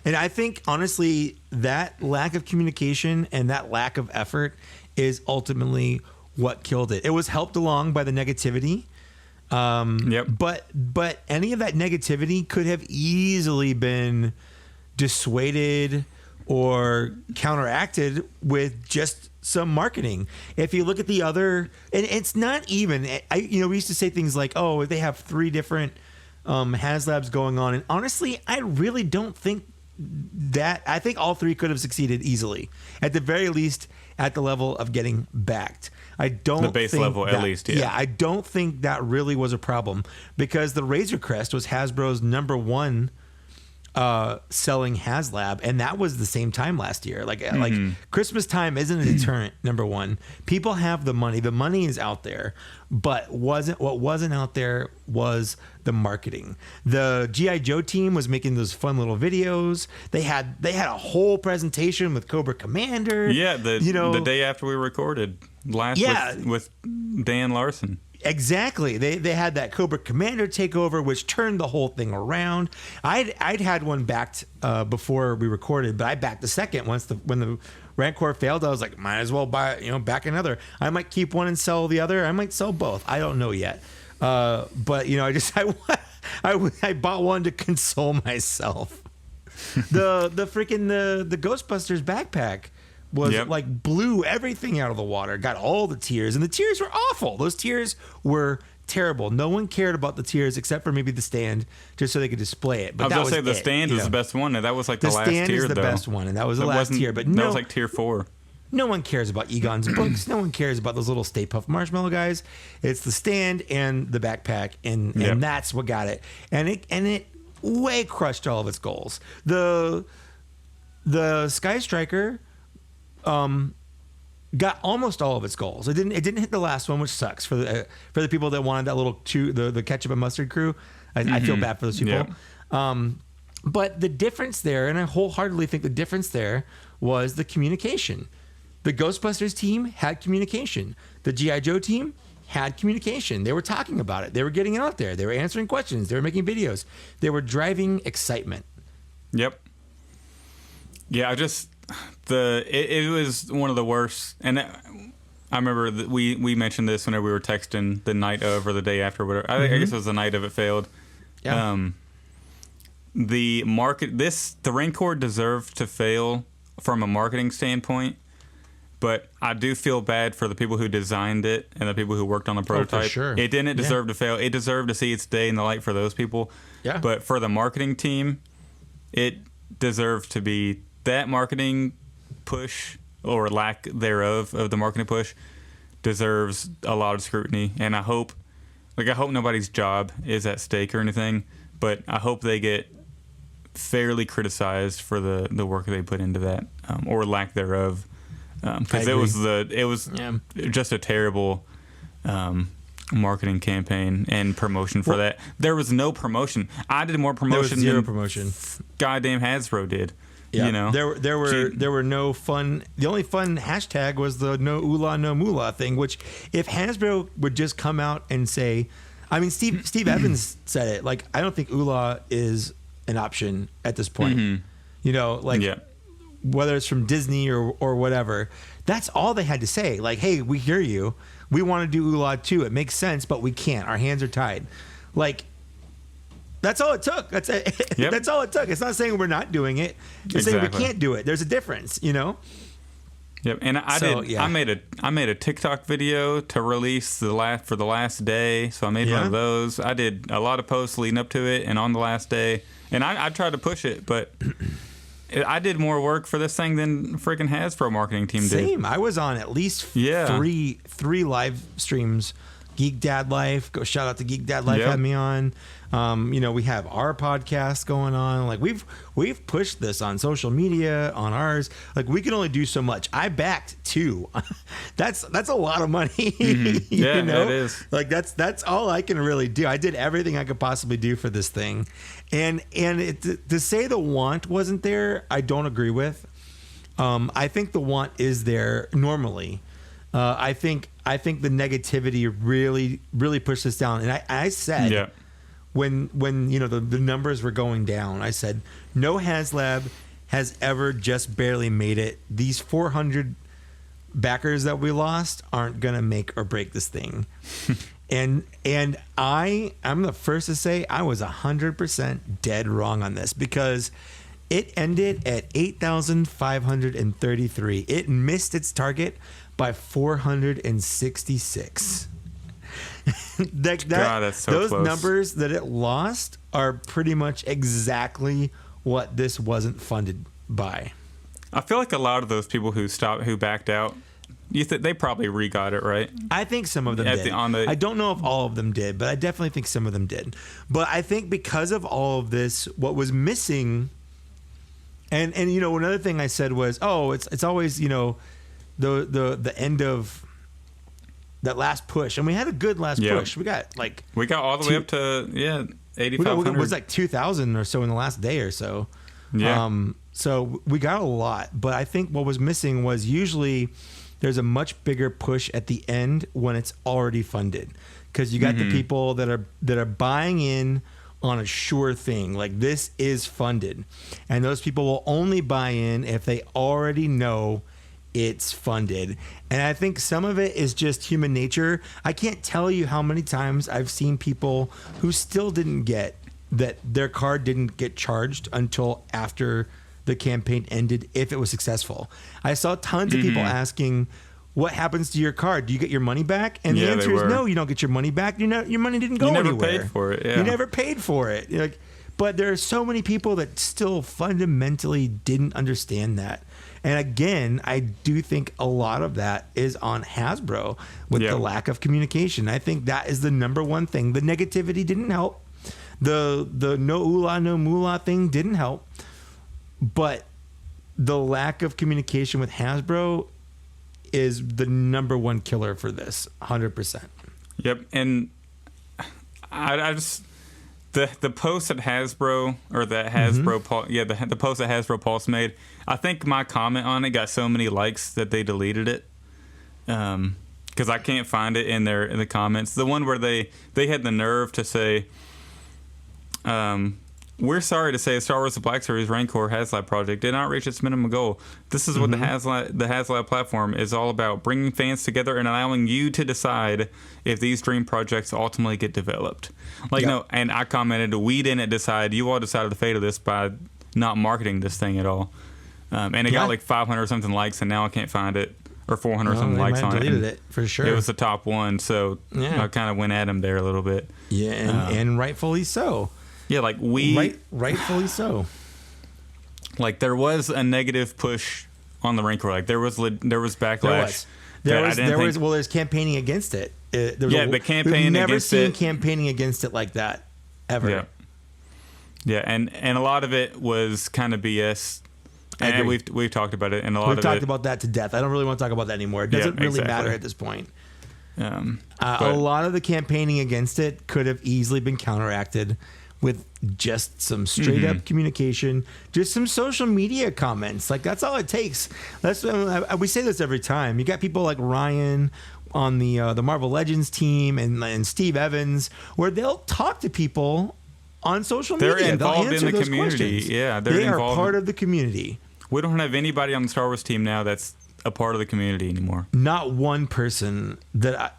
And I think, honestly, that lack of communication and that lack of effort is ultimately what killed it. It was helped along by the negativity. But any of that negativity could have easily been dissuaded or counteracted with just some marketing. If you look at the other, and it's not even, we used to say things like, oh, they have 3 different HasLabs going on. And honestly, I really don't think that. I think all 3 could have succeeded easily, at the very least, at the level of getting backed. I don't the base think level, that, at least. Yeah, I don't think that really was a problem, because the Razor Crest was Hasbro's number 1 selling HasLab, and that was the same time last year. Like Christmas time isn't a deterrent. Number 1, people have the money is out there, but what wasn't out there was the marketing. The G.I. Joe team was making those fun little videos. They had a whole presentation with Cobra Commander. Yeah, the day after we recorded last with Dan Larson. Exactly. They had that Cobra Commander takeover, which turned the whole thing around. I'd had one backed before we recorded, but I backed the second when the Rancor failed. I was like, might as well back another. I might keep one and sell the other. I might sell both. I don't know yet. But I bought one to console myself. The Ghostbusters backpack was like blew everything out of the water, got all the tiers, and the tiers were awful. Those tiers were terrible. No one cared about the tiers except for maybe the stand, just so they could display it. But I was going to say the stand was the best one, and that was like the last tier. The stand is the best one, and that was the last tier. But that was like tier 4. No one cares about Egon's books. No one cares about those little Stay Puft Marshmallow guys. It's the stand and the backpack, and that's what got it. And it way crushed all of its goals. The Sky Striker got almost all of its goals. It didn't hit the last one, which sucks for the people that wanted that little the ketchup and mustard crew. I feel bad for those people. Yeah. But the difference there, and I wholeheartedly think the difference there, was the communication. The Ghostbusters team had communication. The G.I. Joe team had communication. They were talking about it. They were getting out there. They were answering questions. They were making videos. They were driving excitement. Yep. Yeah, it was one of the worst. And I remember that we mentioned this whenever we were texting the night of or the day after, whatever. I guess it was the night of it failed. Yeah. The Rancor deserved to fail from a marketing standpoint, but I do feel bad for the people who designed it and the people who worked on the prototype. Oh, for sure. It didn't deserve to fail. It deserved to see its day in the light for those people. Yeah. But for the marketing team, it deserved to be that marketing push, or lack thereof of the marketing push, deserves a lot of scrutiny. And I hope nobody's job is at stake or anything, but I hope they get fairly criticized for the work they put into that, or lack thereof, because it was just a terrible marketing campaign and promotion for that. There was no promotion. I did more promotion. There was zero promotion. Goddamn Hasbro did. Yeah. You know, there were no fun. The only fun hashtag was the no oolah no moolah thing. Which if Hasbro would just come out and say, I mean, Steve Evans said it. Like, I don't think oolah is an option at this point. Mm-hmm. You know, like whether it's from Disney or whatever. That's all they had to say. Like, hey, we hear you. We want to do oolah too. It makes sense, but we can't. Our hands are tied. Like. That's all it took. That's it. Yep. That's all it took. It's not saying we're not doing it. It's saying we can't do it. There's a difference, you know. Yep. And I made a TikTok video to release for the last day. So I made one of those. I did a lot of posts leading up to it and on the last day. And I tried to push it, but I did more work for this thing than freaking Hasbro marketing team did. Same. I was on at least three live streams. Geek Dad Life. Go shout out to Geek Dad Life. Had me on. You know, we have our podcast going on. Like we've pushed this on social media, on ours. Like we can only do so much. I backed 2. That's a lot of money. Mm-hmm. Yeah, you know? It is. Like that's all I can really do. I did everything I could possibly do for this thing, and to say the want wasn't there, I don't agree with. I think the want is there normally. I think the negativity really pushed us down, and I said when you know the numbers were going down, I said no HasLab has ever just barely made it. These 400 backers that we lost aren't gonna make or break this thing. and I'm the first to say I was 100% dead wrong on this, because it ended at 8,533. It missed its target by 466. That's so those close. Numbers that it lost are pretty much exactly what this wasn't funded by. I feel like a lot of those people who backed out, they probably re-got it, right? I think some of them did. I don't know if all of them did, but I definitely think some of them did. But I think because of all of this, what was missing, and you know, another thing I said was, it's always, you know, the end of that last push, and we had a good last push. We got all the way up to 8,500. It was like 2,000 or so in the last day or so. Yeah. So we got a lot, but I think what was missing was usually there's a much bigger push at the end when it's already funded, because you got the people that are buying in on a sure thing, like this is funded, and those people will only buy in if they already know it's funded. And I think some of it is just human nature. I can't tell you how many times I've seen people who still didn't get that their card didn't get charged until after the campaign ended, if it was successful. I saw tons of people asking, what happens to your card? Do you get your money back? And the answer is no, you don't get your money back. Your money didn't go anywhere. You never paid for it. Yeah. You never paid for it. Like, but there are so many people that still fundamentally didn't understand that. And again, I do think a lot of that is on Hasbro with the lack of communication. I think that is the number one thing. The negativity didn't help. The no oolah, no moolah thing didn't help. But the lack of communication with Hasbro is the number one killer for this, 100%. Yep. And I just... The post that Hasbro, or the Hasbro, the post that Hasbro Pulse made, I think my comment on it got so many likes that they deleted it, because I can't find it in the comments. The one where they had the nerve to say, we're sorry to say Star Wars: The Black Series Rancor HasLab project did not reach its minimum goal. This is what the HasLab platform is all about, bringing fans together and allowing you to decide if these dream projects ultimately get developed. No, and I commented, we didn't decide. You all decided the fate of this by not marketing this thing at all. And it got like 500 something likes, and now I can't find it, or 400 something likes on it. Deleted it for sure. It was the top one, so I kind of went at him there a little bit. Yeah, and rightfully so. Yeah, like rightfully so. Like there was a negative push on the Rancor. Like there was backlash. There's campaigning against it. The campaign. We've never seen campaigning against it like that ever. Yeah, and a lot of it was kind of BS. And we've talked about it, and we've talked about that to death. I don't really want to talk about that anymore. It doesn't really matter at this point. A lot of the campaigning against it could have easily been counteracted with just some straight up communication, just some social media comments. Like that's all it takes. That's we say this every time. You got people like Ryan on the Marvel Legends team and Steve Evans, where they'll talk to people on social media. They're involved in the community. Questions. Yeah, they are part of the community. We don't have anybody on the Star Wars team now that's a part of the community anymore. Not one person that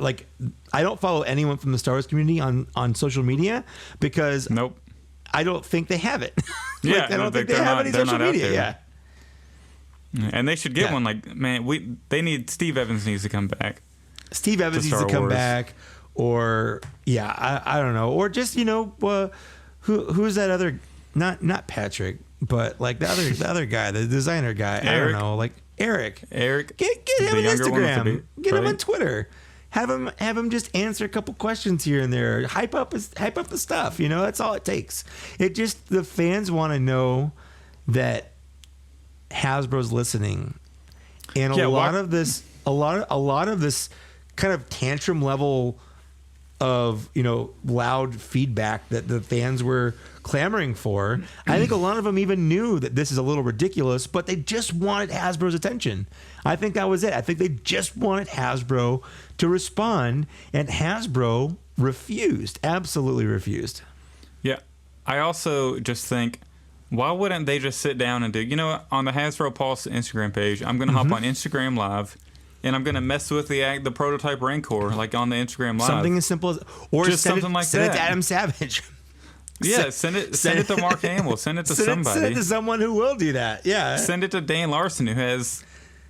I don't follow anyone from the Star Wars community on social media because nope. I don't think they have it. Yeah, I don't think they have any social media. Yeah. And they should get one. Like, man, they need Steve Evans needs to come back. Steve Evans needs to come back, or I don't know, or just who's that other not Patrick, but like the other guy, the designer guy. Eric? I don't know, like Eric. Get him on Instagram. Get him on Twitter. Have him just answer a couple questions here and there. Hype up the stuff. That's all it takes. It just the fans want to know that Hasbro's listening, and a lot of this kind of tantrum level of loud feedback that the fans were clamoring for. I think a lot of them even knew that this is a little ridiculous, but they just wanted Hasbro's attention. I think that was it. I think they just wanted Hasbro to respond, and Hasbro refused, absolutely refused. Yeah. I also just think, why wouldn't they just sit down and do, on the Hasbro Pulse Instagram page, I'm going to hop on Instagram Live, and I'm going to mess with the prototype Rancor, like on the Instagram Live. Something as simple as, or just send something it, like send that. it to Adam Savage. Yeah, send it to Mark Hamill. Send it to somebody. Send it to someone who will do that. Yeah. Send it to Dan Larson, who has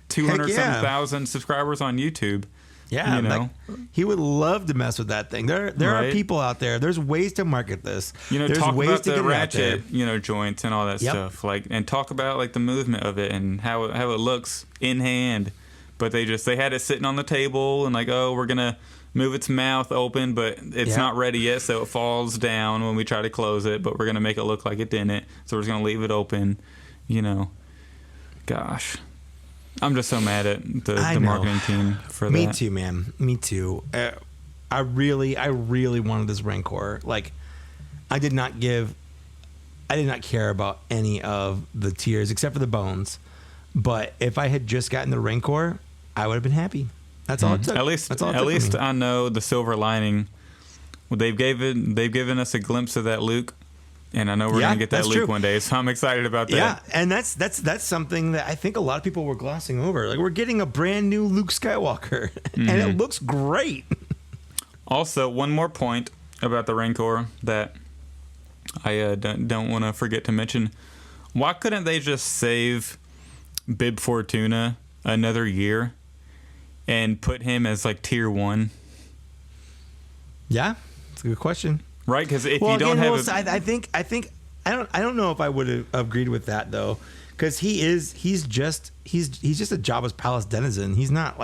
200,000 subscribers on YouTube. Yeah, he would love to mess with that thing. There are people out there. There's ways to market this. There's talk ways about to the get ratchet, joints and all that stuff. And talk about the movement of it and how it looks in hand. But they had it sitting on the table and we're gonna move its mouth open, but it's not ready yet, so it falls down when we try to close it. But we're gonna make it look like it didn't, so we're just gonna leave it open. Gosh. I'm just so mad at the marketing team for that. Me too, man. Me too. I really wanted this Rancor. I did not care about any of the tiers except for the bones. But if I had just gotten the Rancor, I would have been happy. That's all it took. At least I know the silver lining. Well, they've given us a glimpse of that Luke. And I know we're going to get that Luke one day, so I'm excited about that. Yeah, and that's something that I think a lot of people were glossing over. We're getting a brand new Luke Skywalker, and it looks great. Also, one more point about the Rancor that I don't want to forget to mention. Why couldn't they just save Bib Fortuna another year and put him as tier 1? Yeah, that's a good question. Right, because if you don't have, I think I don't know if I would have agreed with that though, because he's just a Jabba's palace denizen. He's not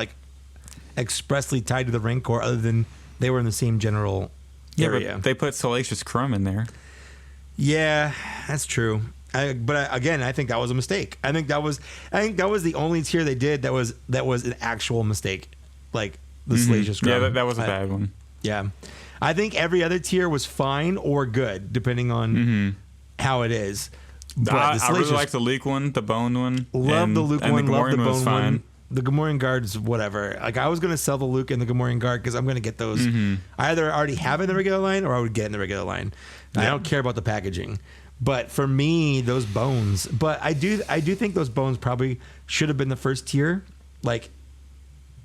expressly tied to the Rancor, other than they were in the same general area. But they put Salacious Crumb in there. Yeah, that's true. But again, I think that was a mistake. I think that was the only tier they did that was an actual mistake, the Salacious Crumb. Yeah, that was a bad one. Yeah. I think every other tier was fine or good, depending on how it is. But I really like the Luke one, the bone one. Love the Luke one, love the bone one. The Gamorrean Guard's whatever. I was going to sell the Luke and the Gamorrean Guard because I'm going to get those. I either already have in the regular line or I would get in the regular line. I don't care about the packaging. But for me, those bones. But I do think those bones probably should have been the first tier.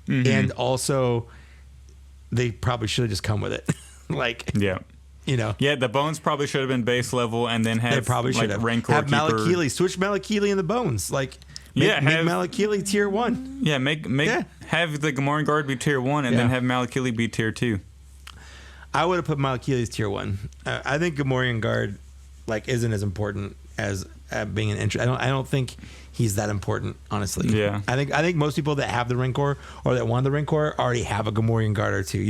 And also, they probably should have just come with it. The bones probably should have been base level, and then have they probably should have Rancor have Keeper. Malakili, switch Malakili in the bones, make Malakili tier 1. Yeah, have the Gamorrean Guard be tier 1, and then have Malakili be tier 2. I would have put Malakili as tier 1. I think Gamorrean Guard isn't as important as being an entry. I don't think he's that important, honestly. Yeah, I think most people that have the Rancor or that want the Rancor already have a Gamorrean Guard or two.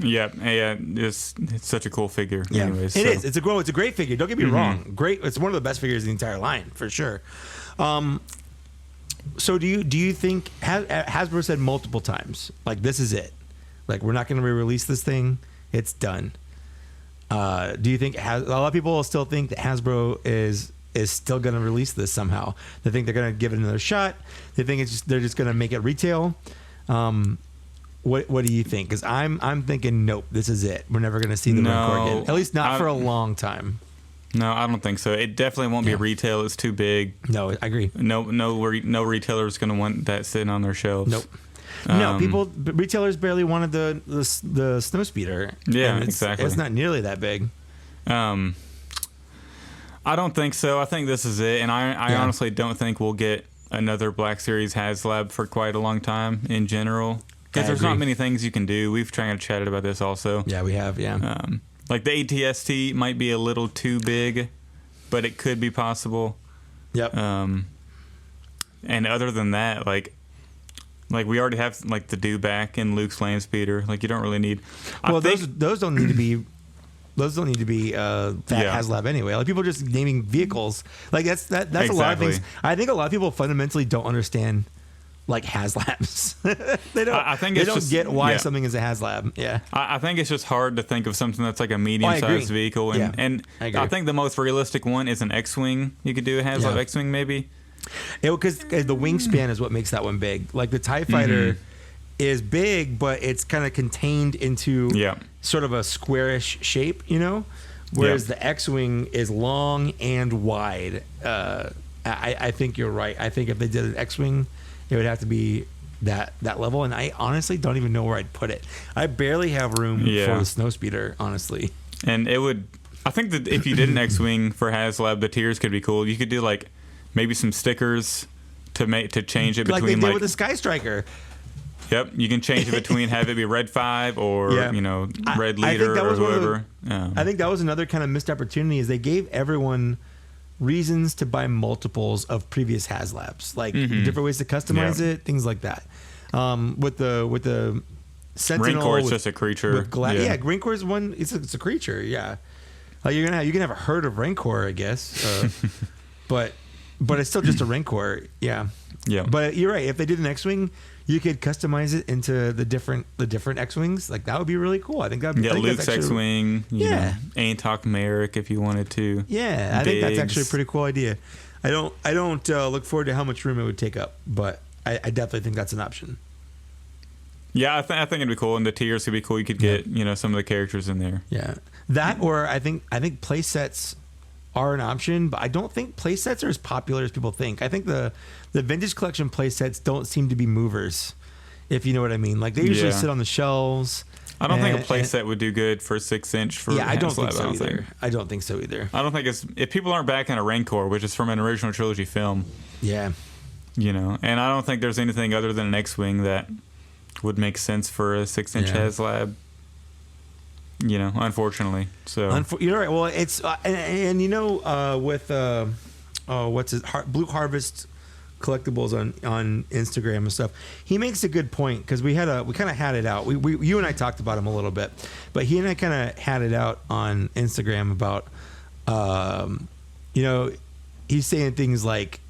Yeah, it's such a cool figure. Yeah, anyways, it is. It's a great figure. Don't get me wrong. Great. It's one of the best figures in the entire line for sure. So do you think Hasbro said multiple times this is it? We're not going to re-release this thing. It's done. Do you think a lot of people still think that Hasbro is still going to release this somehow? They think they're going to give it another shot. They think they're just going to make it retail. What do you think? Because I'm thinking, nope, this is it. We're never going to see the Rancor again. At least not for a long time. No, I don't think so. It definitely won't be retail. It's too big. No, I agree. No retailer is going to want that sitting on their shelves. Nope. No, retailers barely wanted the snowspeeder. Yeah, exactly. It's not nearly that big. I don't think so. I think this is it, and I honestly don't think we'll get another Black Series HasLab for quite a long time in general, because there's not many things you can do. We've tried to chat about this also. Yeah, we have. Yeah. Like the ATST might be a little too big, but it could be possible. Yep. And other than that, like we already have like the dewback and Luke's land speeder. Like you don't really need. Those don't need to be. Those don't need to be that HasLab anyway. Like people just naming vehicles. Like that's exactly. A lot of things. I think a lot of people fundamentally don't understand like HasLabs. they don't get why something is a HasLab. Yeah. I think it's just hard to think of something that's like a medium-sized vehicle, and I think the most realistic one is an X-wing. You could do a HasLab X-wing maybe. Because the wingspan is what makes that one big. Like the TIE Fighter is big, but it's kind of contained into sort of a squarish shape, you know? Whereas the X-Wing is long and wide. I think you're right. I think if they did an X-Wing, it would have to be that level. And I honestly don't even know where I'd put it. I barely have room for the snowspeeder, honestly. And it would... I think that if you did an X-Wing for HasLab, the tiers could be cool. You could do like... maybe some stickers to change it between like they did with the Sky Striker. Yep, you can change it between have it be Red 5 or Red Leader or whoever. I think that was another kind of missed opportunity is they gave everyone reasons to buy multiples of previous HasLabs, like different ways to customize it, things like that. With the Sentinel, Rancor is just a creature. Rancor is one. It's a creature. Yeah, like you can have a herd of Rancor, I guess, but it's still just a Rancor. Yeah. But you're right. If they did an X-wing, you could customize it into the different X-wings. Like that would be really cool. I think that. Yeah, Luke's X-wing. Antok Merrick if you wanted to. Yeah, I think that's actually a pretty cool idea. I don't look forward to how much room it would take up, but I definitely think that's an option. Yeah, I think it'd be cool, and the tiers could be cool. You could get some of the characters in there. Yeah, that or I think play sets are an option, but I don't think play sets are as popular as people think. I think the vintage collection play sets don't seem to be movers, if you know what I mean. Like they usually sit on the shelves. I don't think a play set would do good for 6-inch for I don't think so either. I don't think so either. I don't think if people aren't backing a Rancor, which is from an original trilogy film. Yeah. And I don't think there's anything other than an X-wing that would make sense for a 6-inch HasLab. Unfortunately. So you're right. Well, it's with what's it, Blue Harvest Collectibles on Instagram and stuff. He makes a good point because we kind of had it out. You and I talked about him a little bit, but he and I kind of had it out on Instagram about he's saying things like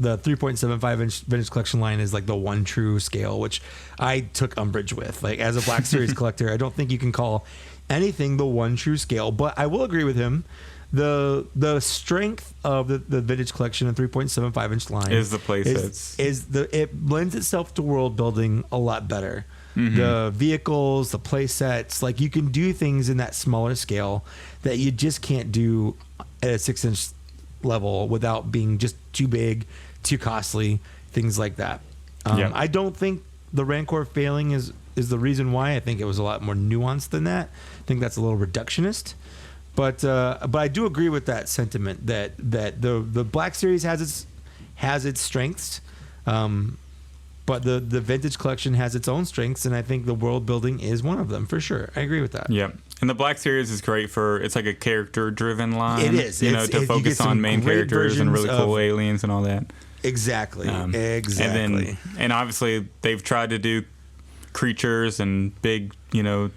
the 3.75 inch vintage collection line is like the one true scale, which I took umbrage with. Like as a Black Series collector, I don't think you can call anything the one true scale, but I will agree with him. The strength of the vintage collection and 3.75 inch line is the playsets. It lends itself to world building a lot better. The vehicles, the playsets, like you can do things in that smaller scale that you just can't do at a 6-inch level without being just too big, too costly, things like that. I don't think the Rancor failing is the reason why. I think it was a lot more nuanced than that. I think that's a little reductionist. But I do agree with that sentiment that the Black Series has its strengths, but the vintage collection has its own strengths, and I think the world building is one of them for sure. I agree with that. Yeah, and the Black Series is great it's like a character driven line. It is, to focus on main characters and really cool aliens and all that. Exactly. And obviously they've tried to do creatures and big, and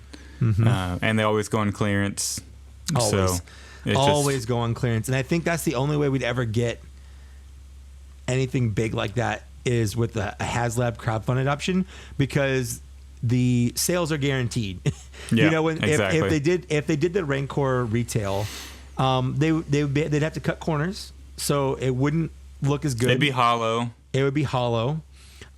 they always go on clearance. Always go on clearance, and I think that's the only way we'd ever get anything big like that is with a HasLab crowdfunded option, because the sales are guaranteed. Yeah, you know, when exactly. if they did the Rancor retail, they'd have to cut corners, so it wouldn't look as good. It'd be hollow. It would be hollow.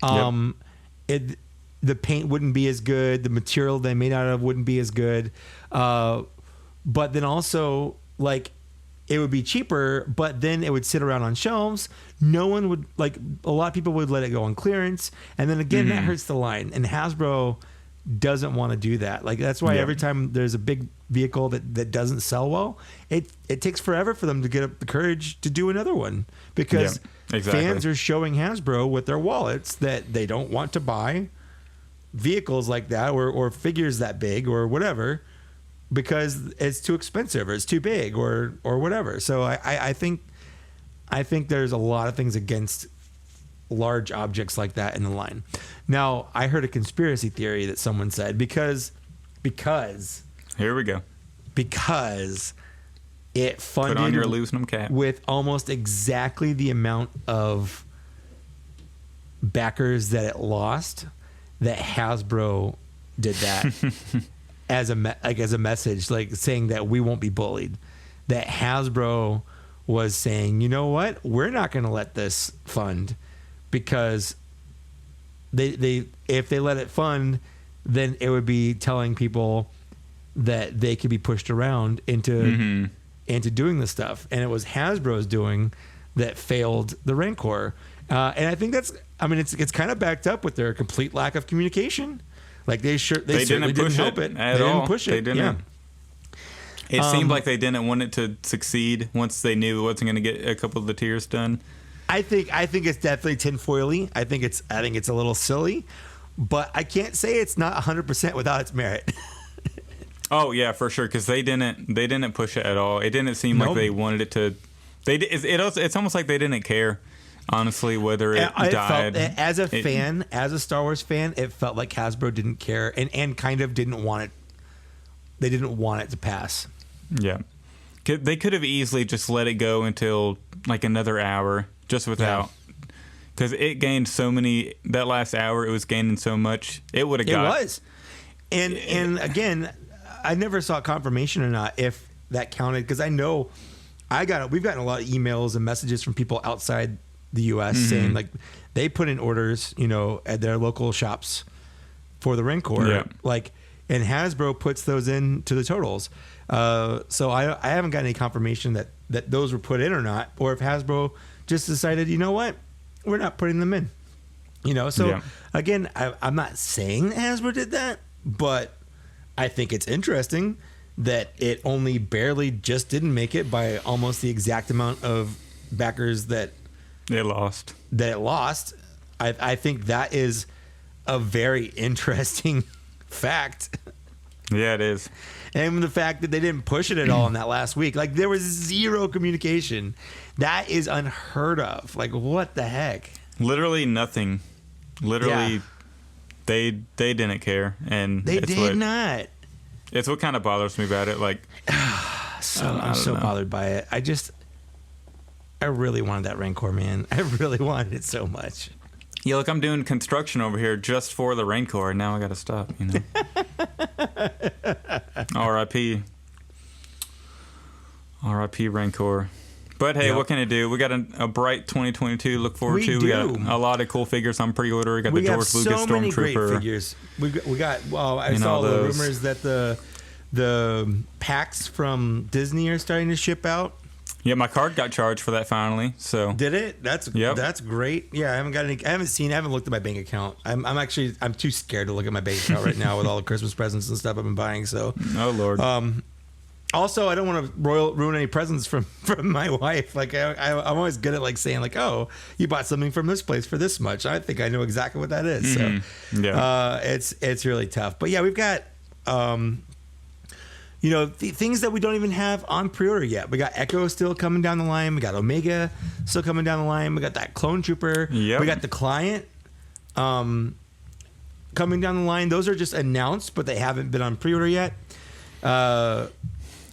The paint wouldn't be as good. The material they made out of wouldn't be as good. But then also, like, it would be cheaper, but then it would sit around on shelves. No one would, like, a lot of people would let it go on clearance. And then again, that hurts the line. And Hasbro doesn't want to do that. Like, that's why every time there's a big vehicle that doesn't sell well, it takes forever for them to get up the courage to do another one, because fans are showing Hasbro with their wallets that they don't want to buy vehicles like that or figures that big or whatever, because it's too expensive or it's too big or whatever. So I think there's a lot of things against large objects like that in the line. Now, I heard a conspiracy theory that someone said because here we go. Because it funded Put on your aluminum cap with almost exactly the amount of backers that it lost, that Hasbro did that as a message, like saying that we won't be bullied. That Hasbro was saying, you know what, we're not going to let this fund, because they if they let it fund, then it would be telling people that they could be pushed around into doing this stuff, and it was Hasbro's doing that failed the Rancor. And I think it's kind of backed up with their complete lack of communication. Like they certainly didn't help it at all. Didn't push it. They didn't. Yeah. It seemed like they didn't want it to succeed once they knew it wasn't going to get a couple of the tiers done. I think it's definitely tinfoily. I think it's a little silly, but I can't say it's not 100% without its merit. Oh yeah, for sure, because they didn't push it at all. It didn't seem like they wanted it to. It's almost like they didn't care, honestly, whether it died. As a Star Wars fan, it felt like Hasbro didn't care and kind of didn't want it. They didn't want it to pass. Yeah, they could have easily just let it go until like another hour, just without. Because it gained so many. That last hour, it was gaining so much. It would have got. It was, and again, I never saw confirmation or not if that counted, because I know we've gotten a lot of emails and messages from people outside the U.S. saying like they put in orders, you know, at their local shops for the Rancor, like, and Hasbro puts those into the totals. So I haven't got any confirmation that those were put in or not, or if Hasbro just decided, you know what, we're not putting them in, you know. So again, I'm not saying Hasbro did that, but I think it's interesting that it only barely just didn't make it by almost the exact amount of backers that it lost. I think that is a very interesting fact. Yeah, it is. And the fact that they didn't push it at all in that last week. Like, there was zero communication. That is unheard of. Like, what the heck? Literally nothing. Literally, they didn't care. And they did not. It's what kind of bothers me about it. Like, I'm so bothered by it. I really wanted that Rancor, man. I really wanted it so much. Yeah, look, I'm doing construction over here just for the Rancor, and now I got to stop, you know. R.I.P. R.I.P. Rancor. But hey, what can I do? We got a bright 2022 to look forward to. We got a lot of cool figures on pre-order. We got the George Lucas so many Stormtrooper. Great figures. We got. Well, I saw the rumors that the packs from Disney are starting to ship out. Yeah, my card got charged for that finally. So did it? That's great. Yeah, I haven't looked at my bank account. I'm too scared to look at my bank account right now with all the Christmas presents and stuff I've been buying. So oh Lord. Also, I don't want to ruin any presents from my wife. Like I'm always good at like saying like, oh, you bought something from this place for this much. I think I know exactly what that is. So it's really tough. But yeah, we've got things that we don't even have on pre-order yet. We got Echo still coming down the line. We got Omega still coming down the line. We got that Clone Trooper. Yep. We got the Client coming down the line. Those are just announced, but they haven't been on pre-order yet.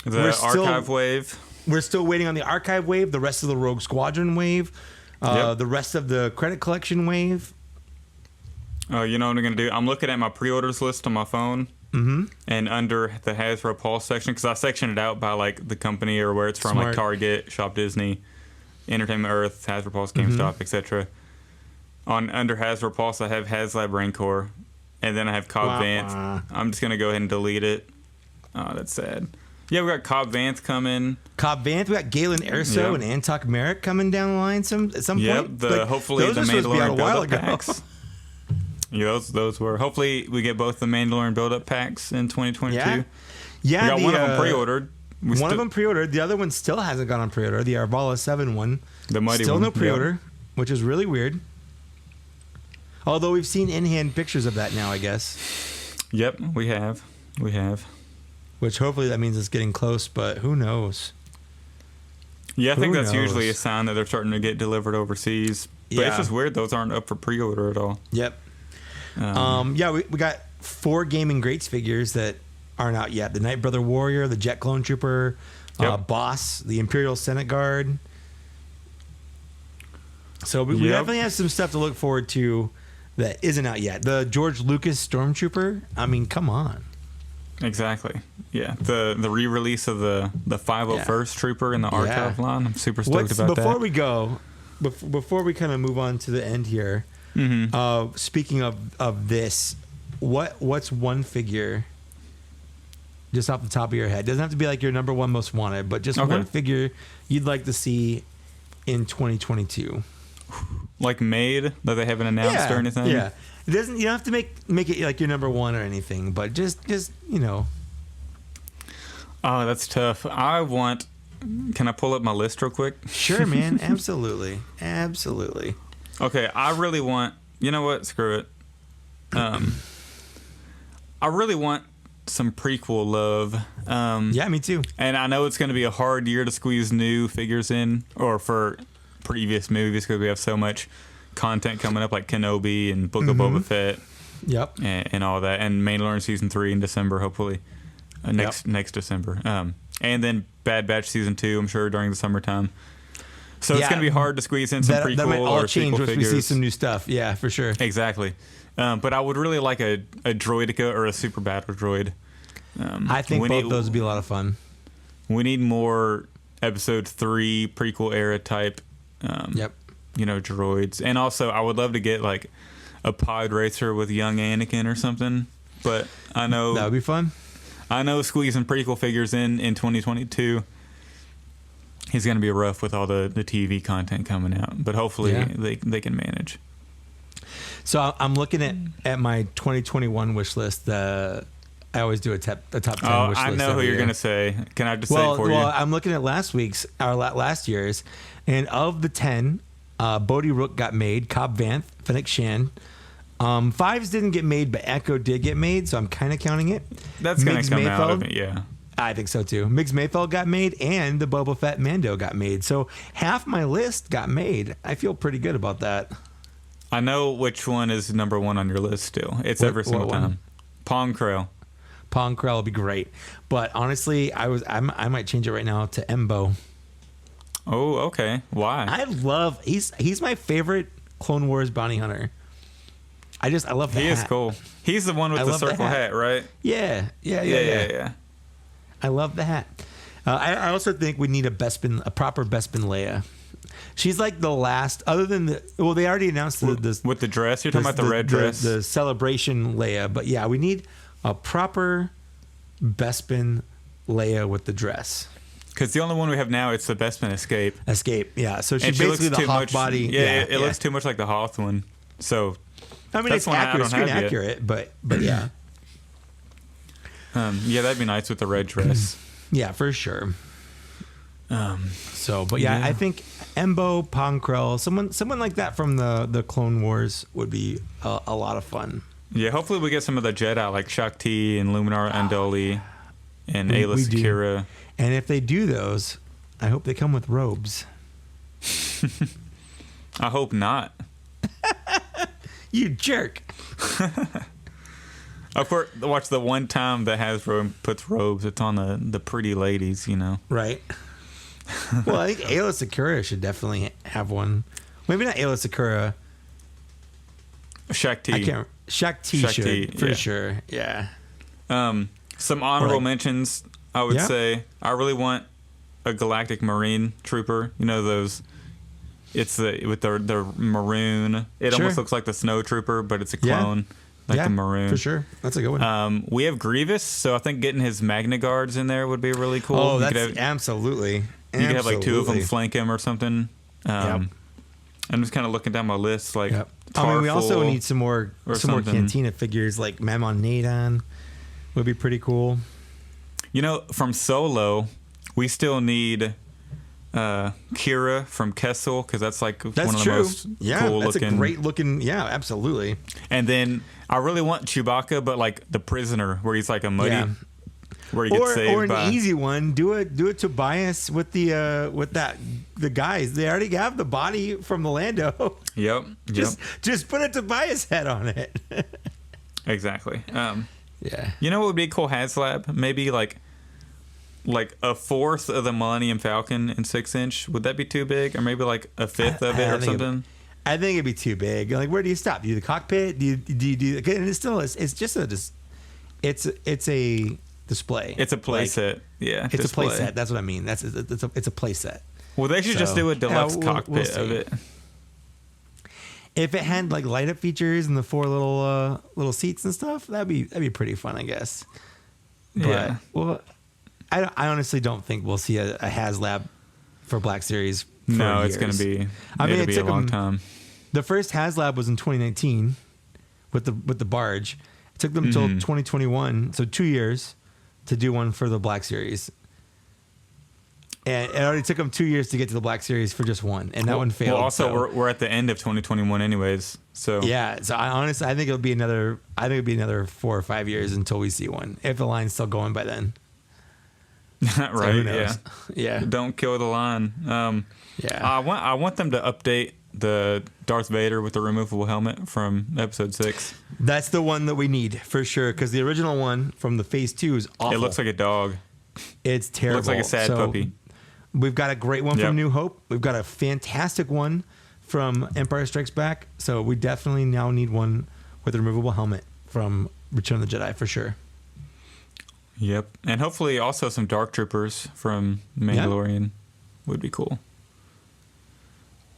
The Archive Wave. We're still waiting on the Archive Wave, the rest of the Rogue Squadron Wave, the rest of the Credit Collection Wave. Oh, you know what I'm going to do? I'm looking at my pre-orders list on my phone. Mm-hmm. And under the Hasbro Pulse section, because I sectioned it out by like the company or where it's from, Smart. like Target, Shop Disney, Entertainment Earth, Hasbro Pulse, GameStop, etc. Under Hasbro Pulse, I have HasLab Rancor, and then I have Cobb Vanth. I'm just gonna go ahead and delete it. Oh, that's sad. Yeah, we got Cobb Vanth coming. Cobb Vanth, we got Galen Erso and Antok Merrick coming down the line at some point. Hopefully the Mandalorian build-up packs. Yeah, those were. Hopefully we get both the Mandalorian build-up packs in 2022. Yeah, we got one of them pre-ordered. One of them pre-ordered. The other one still hasn't gone on pre-order. The Arvala 7 one. The mighty still one. no pre-order, which is really weird. Although we've seen in-hand pictures of that now, I guess. Yep, we have. Which hopefully that means it's getting close, but who knows? Yeah, I think that's usually a sign that they're starting to get delivered overseas. But it's just weird those aren't up for pre-order at all. Yep. We got 4 Gaming Greats figures that aren't out yet. The Night Brother Warrior, the Jet Clone Trooper, Boss, the Imperial Senate Guard. So we definitely have some stuff to look forward to that isn't out yet. The George Lucas Stormtrooper, I mean, come on. Exactly. Yeah. The re-release of the 501st Trooper in the archive line. I'm super stoked about that. Before we go, before we kind of move on to the end here, speaking of this, what's one figure just off the top of your head? Doesn't have to be like your number one most wanted, but just one figure you'd like to see in 2022. Like made that they haven't announced or anything? Yeah. It doesn't. You don't have to make it like your number one or anything, but just you know. Oh, that's tough. Can I pull up my list real quick? Sure, man. Absolutely. Okay, I really want. You know what? Screw it. I really want some prequel love. Yeah, me too. And I know it's going to be a hard year to squeeze new figures in, or for previous movies, because we have so much content coming up, like Kenobi and Book of Boba Fett. Yep. And all that, and Mandalorian season 3 in December, hopefully next December. And then Bad Batch season 2, I'm sure during the summertime. So it's going to be hard to squeeze in some prequel that might all or change once figures. we see some new stuff. Yeah, for sure. Exactly. But I would really like a droidica or a super battle droid. I think both those would be a lot of fun. We need more episode 3 prequel era type. Droids. And also, I would love to get like a pod racer with young Anakin or something. But I know that would be fun. I know squeezing prequel figures in 2022 is going to be rough with all the TV content coming out. But hopefully they can manage. So I'm looking at my 2021 wish list. I always do a top 10 wish list. I know who you're going to say. Can I just say it for you? Well, I'm looking at last year's, and of the 10, Bodhi Rook got made, Cobb Vanth, Fennec Shan. 5s didn't get made, but Echo did get made, so I'm kind of counting it. That's going to come out of it, yeah. I think so too. Miggs Mayfeld got made, and the Boba Fett Mando got made. So half my list got made. I feel pretty good about that. I know which one is number one on your list still. It's every single time. Pong Krell. Pong Krell will be great. But honestly, I might change it right now to Embo. Oh, okay. Why? He's my favorite Clone Wars bounty hunter. I love the hat. He is cool. He's the one with the circle hat, right? Yeah. I love the hat. I also think we need a proper Bespin Leia. She's like the last, other than they already announced with the dress. You're talking about the red dress, the celebration Leia. But yeah, we need a proper Bespin Leia with the dress. Because the only one we have now, it's the Bespin Escape. Yeah. So she's basically the Hoth body. Yeah, it looks too much like the Hoth one. So, I mean, it's accurate, screen accurate, but yeah. That'd be nice with the red dress. Yeah, for sure. I think Embo, Pong Krell, someone like that from the Clone Wars would be a lot of fun. Yeah, hopefully we get some of the Jedi like Shakti and Luminara Unduli and Ayla Secura. And if they do those, I hope they come with robes. I hope not. You jerk. Of course, watch the one time that Hasbro puts robes. It's on the pretty ladies, you know. Right. Well, I think Ayla Secura should definitely have one. Maybe not Ayla Secura. Shakti. Shakti should, for sure. Yeah. Some honorable mentions, I would Yeah. say. I really want a Galactic Marine Trooper. You know those. It's with their maroon. It Sure. almost looks like the Snow Trooper, but it's a clone, like the maroon. for sure. That's a good one. We have Grievous, so I think getting his Magna Guards in there would be really cool. Oh, You that's could have, absolutely. you could have like two of them Absolutely. flank him or something. I'm just kind of looking down my list, like. Yep. I mean, we also Tarful need some more something. Cantina figures, like Mammon Nadon would be pretty cool. You know, from Solo, we still need Kira from Kessel, because that's like That's one of true. the most cool that's looking. a great looking. Yeah, absolutely. And then I really want Chewbacca, but like the prisoner, where he's like a muddy, Yeah. where he gets saved Or an by. easy one. Do it Tobias with the guys. They already have the body from the Lando. Yep. Just put a Tobias head on it. Exactly. Yeah. You know what would be a cool HasLab? Maybe like a fourth of the Millennium Falcon in 6-inch. Would that be too big? Or maybe like a fifth of it or something? I think it'd be too big. Like, where do you stop? Do you do the cockpit? Do you do? And it's still it's just it's a display. It's a play set. Yeah. It's display. a play set. That's what I mean. It's a play set. Well, they should just So, do a deluxe we'll cockpit see. of it. If it had like light up features and the 4 little seats and stuff, that'd be pretty fun, I guess. But, Yeah. well, I honestly don't think we'll see a HasLab for Black Series. For No, years. it's going to be. I mean, it'll it be a took long them- time. The first HasLab was in 2019 with the barge. It took them till 2021, so 2 years, to do one for the Black Series. And it already took them 2 years to get to the Black Series for just one, and that one failed. Well, also so. we're at the end of 2021, anyways. So Yeah, so I think it'll be another 4 or 5 years until we see one, if the line's still going by then. So right. who knows? Yeah. Yeah. Don't kill the line. Yeah. I want them to update the Darth Vader with the removable helmet from Episode 6. That's the one that we need for sure, because the original one from the Phase 2 is awful. It looks like a dog. It's It terrible. looks like a sad So, puppy. We've got a great one Yep. from New Hope. We've got a fantastic one from Empire Strikes Back. So we definitely now need one with a removable helmet from Return of the Jedi for sure. Yep. And hopefully also some Dark Troopers from Mandalorian would be cool.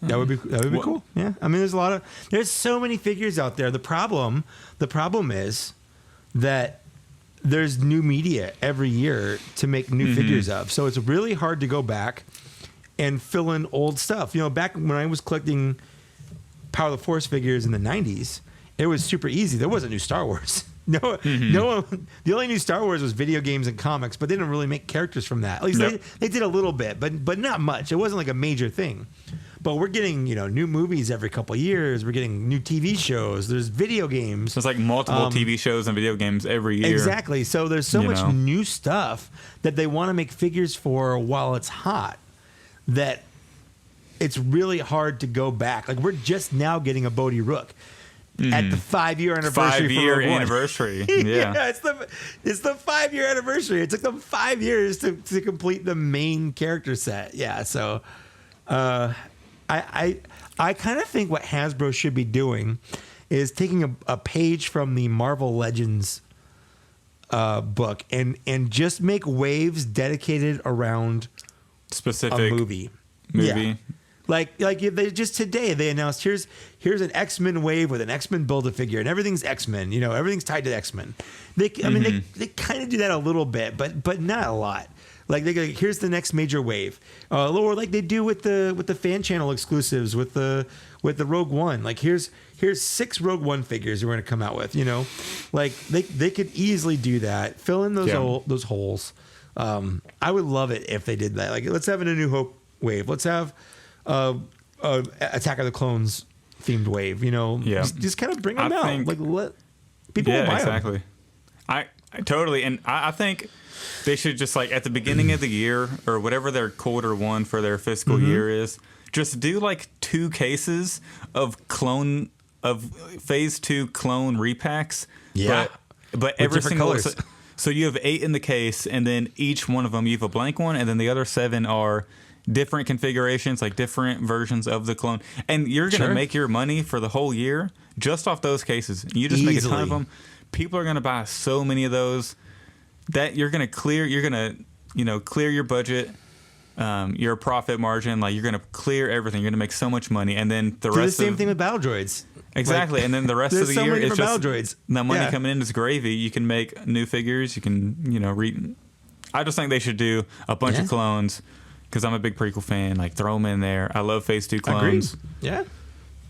That would be cool. Yeah. I mean, there's so many figures out there. The problem is that there's new media every year to make new figures of. So it's really hard to go back and fill in old stuff. You know, back when I was collecting Power of the Force figures in the 90s, it was super easy. There wasn't new Star Wars. No one, the only new Star Wars was video games and comics, but they didn't really make characters from that. At least they did a little bit, but not much. It wasn't like a major thing. But we're getting, new movies every couple of years. We're getting new TV shows. There's video games. There's like multiple TV shows and video games every year. Exactly. So there's so much new stuff that they want to make figures for while it's hot that it's really hard to go back. Like, we're just now getting a Bodhi Rook at the 5-year anniversary. 5-year for Rogue One. anniversary. Yeah. it's the 5-year anniversary. It took them 5 years to complete the main character set. Yeah. So, I kind of think what Hasbro should be doing is taking a page from the Marvel Legends book and just make waves dedicated around Specific a movie. movie. Yeah. Like they just today they announced here's an X-Men wave with an X-Men Build-A-Figure and everything's X-Men. Everything's tied to X-Men. They kind of do that a little bit, but not a lot. Like they go, here's the next major wave, or like they do with the fan channel exclusives with the Rogue One. Like here's 6 Rogue One figures we're going to come out with. Like they could easily do that. Fill in those holes. I would love it if they did that. Like, let's have a New Hope wave. Let's have Attack of the Clones themed wave. Just kind of bring them out. Like, let people buy exactly. them. I totally, and I think they should just, like, at the beginning of the year or whatever their quarter one for their fiscal year is, just do like 2 cases of phase 2 clone repacks. Yeah, but every different single colors. so you have 8 in the case, and then each one of them you have a blank one, and then the other 7 are different configurations, like different versions of the clone, and you're gonna make your money for the whole year just off those cases. You just make a ton of them. people are going to buy so many of those that you're going to clear your budget, your profit margin. Like, you're going to clear everything. You're going to make so much money. And then the same thing with battle droids. Exactly. And then the rest of the year, it's just droids. The money coming in is gravy. You can make new figures. You can, I just think they should do a bunch of clones, because I'm a big prequel fan. Like, throw them in there. I love Phase 2 clones. Agreed.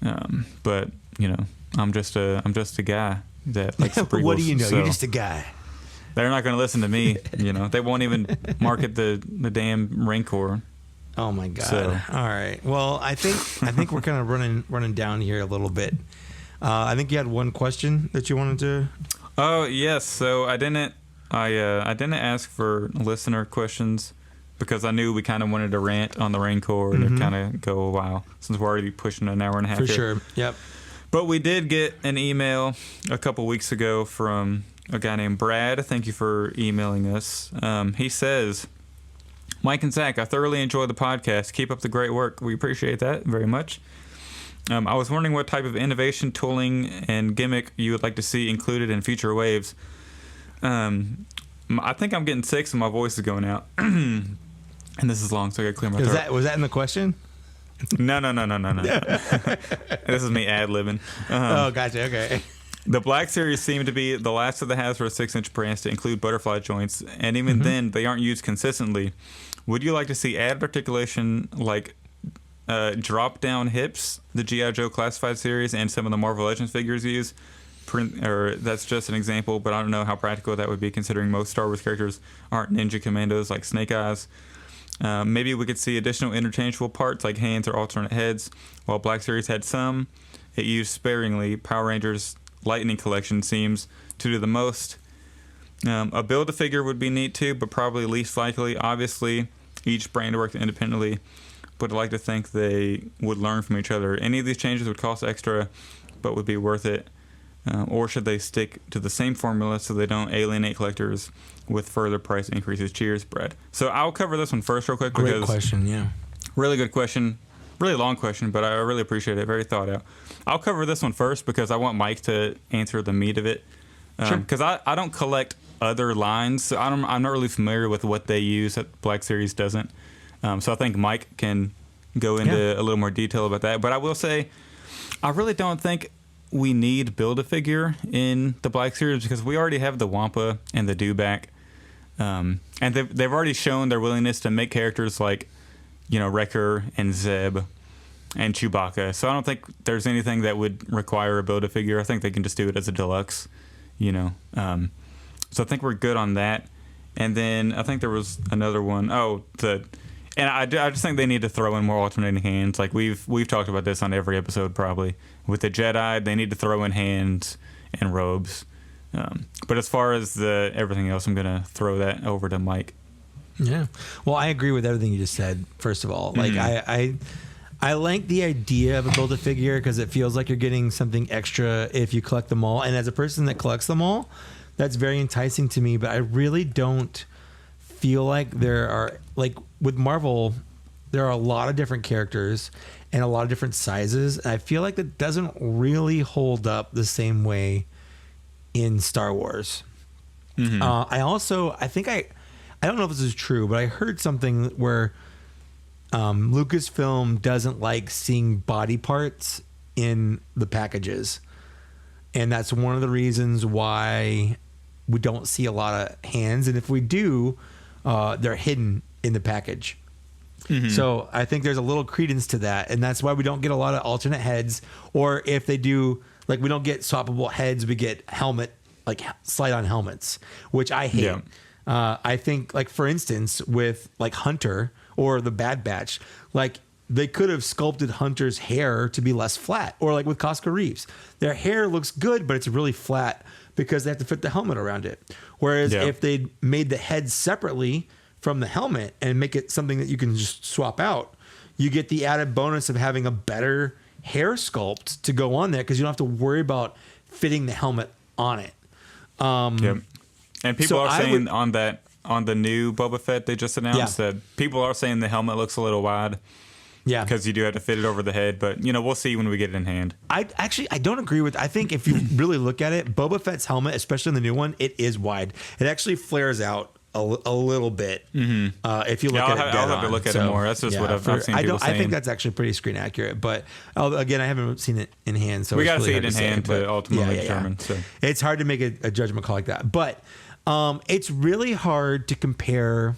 Yeah. But, I'm just a guy that likes the prequels. What do you know? So You're just a guy. They're not going to listen to me. They won't even market the damn Rancor. Oh my God! So. All right. Well, I think we're kind of running down here a little bit. I think you had one question that you wanted to. Oh yes. So I didn't ask for listener questions because I knew we kind of wanted to rant on the Rancor to kind of go a while, since we're already pushing an hour and a half. For here. sure. Yep. But we did get an email a couple weeks ago from a guy named Brad. Thank you for emailing us. He says, Mike and Zach, I thoroughly enjoy the podcast. Keep up the great work. We appreciate that very much. I was wondering what type of innovation, tooling, and gimmick you would like to see included in future waves. I think I'm getting sick, so my voice is going out. And this is long, so I got to clear my throat. Was that in the question? No. This is me ad-libbing. Oh, gotcha. Okay. The Black Series seem to be the last of the Hasbro 6-inch brands to include butterfly joints, and even then, they aren't used consistently. Would you like to see added articulation like drop-down hips, the G.I. Joe Classified series, and some of the Marvel Legends figures use? Or that's just an example, but I don't know how practical that would be, considering most Star Wars characters aren't ninja commandos like Snake Eyes. Maybe we could see additional interchangeable parts like hands or alternate heads. While Black Series had some, it used sparingly. Power Rangers Lightning Collection seems to do the most. A Build-A-Figure would be neat too, but probably least likely. Obviously, each brand works independently, but I'd like to think they would learn from each other. Any of these changes would cost extra, but would be worth it. Or should they stick to the same formula so they don't alienate collectors with further price increases? Cheers, Brad. So I'll cover this one first real quick. Great question, yeah. Really good question. Really long question, but I really appreciate it. Very thought out. I'll cover this one first because I want Mike to answer the meat of it. Because I don't collect other lines, so I'm not really familiar with what they use that Black Series doesn't. So I think Mike can go into a little more detail about that. But I will say, I really don't think we need Build-A-Figure in the Black Series because we already have the Wampa and the Dewback. And they've already shown their willingness to make characters like, Wrecker and Zeb and Chewbacca. So I don't think there's anything that would require a Build-A-Figure. I think they can just do it as a deluxe, So I think we're good on that. And then I think there was another one. And I just think they need to throw in more alternating hands. Like we've talked about this on every episode probably. With the Jedi, they need to throw in hands and robes. But as far as everything else, I'm going to throw that over to Mike. Yeah. Well, I agree with everything you just said, first of all. Like, I like the idea of a Build-A-Figure because it feels like you're getting something extra if you collect them all. And as a person that collects them all, that's very enticing to me. But I really don't feel like there are, like with Marvel, there are a lot of different characters and a lot of different sizes. And I feel like that doesn't really hold up the same way in Star Wars. Mm-hmm. I don't know if this is true, but I heard something where Lucasfilm doesn't like seeing body parts in the packages. And that's one of the reasons why we don't see a lot of hands. And if we do, they're hidden in the package. Mm-hmm. So I think there's a little credence to that. And that's why we don't get a lot of alternate heads. Or if they do, like we don't get swappable heads, we get slide-on helmets, which I hate. Yeah. I think, like, for instance, with like Hunter or the Bad Batch, like they could have sculpted Hunter's hair to be less flat, or like with Costco Reeves, their hair looks good, but it's really flat because they have to fit the helmet around it. Whereas if they made the head separately from the helmet and make it something that you can just swap out, you get the added bonus of having a better hair sculpt to go on there because you don't have to worry about fitting the helmet on it. And people are saying on the new Boba Fett they just announced that people are saying the helmet looks a little wide. Yeah. Because you do have to fit it over the head, but we'll see when we get it in hand. I don't agree with. I think if you really look at it, Boba Fett's helmet, especially in the new one, it is wide. It actually flares out a little bit. If you look at it, I'll have to look at it more. That's just what I've seen people saying. I think that's actually pretty screen accurate, but again, I haven't seen it in hand, so we got to see it in hand to ultimately determine. So it's hard to make a judgment call like that, but it's really hard to compare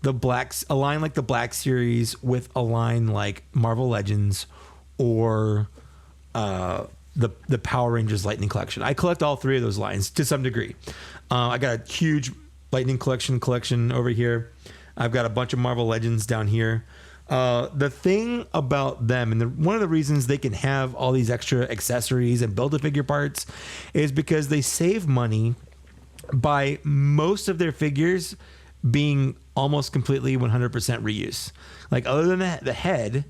a line like the Black Series with a line like Marvel Legends or the Power Rangers Lightning Collection. I collect all three of those lines to some degree. I got a huge Lightning collection over here. I've got a bunch of Marvel Legends down here. The thing about them, and one of the reasons they can have all these extra accessories and Build-A-Figure parts, is because they save money by most of their figures being almost completely 100% reuse. Like, other than the head,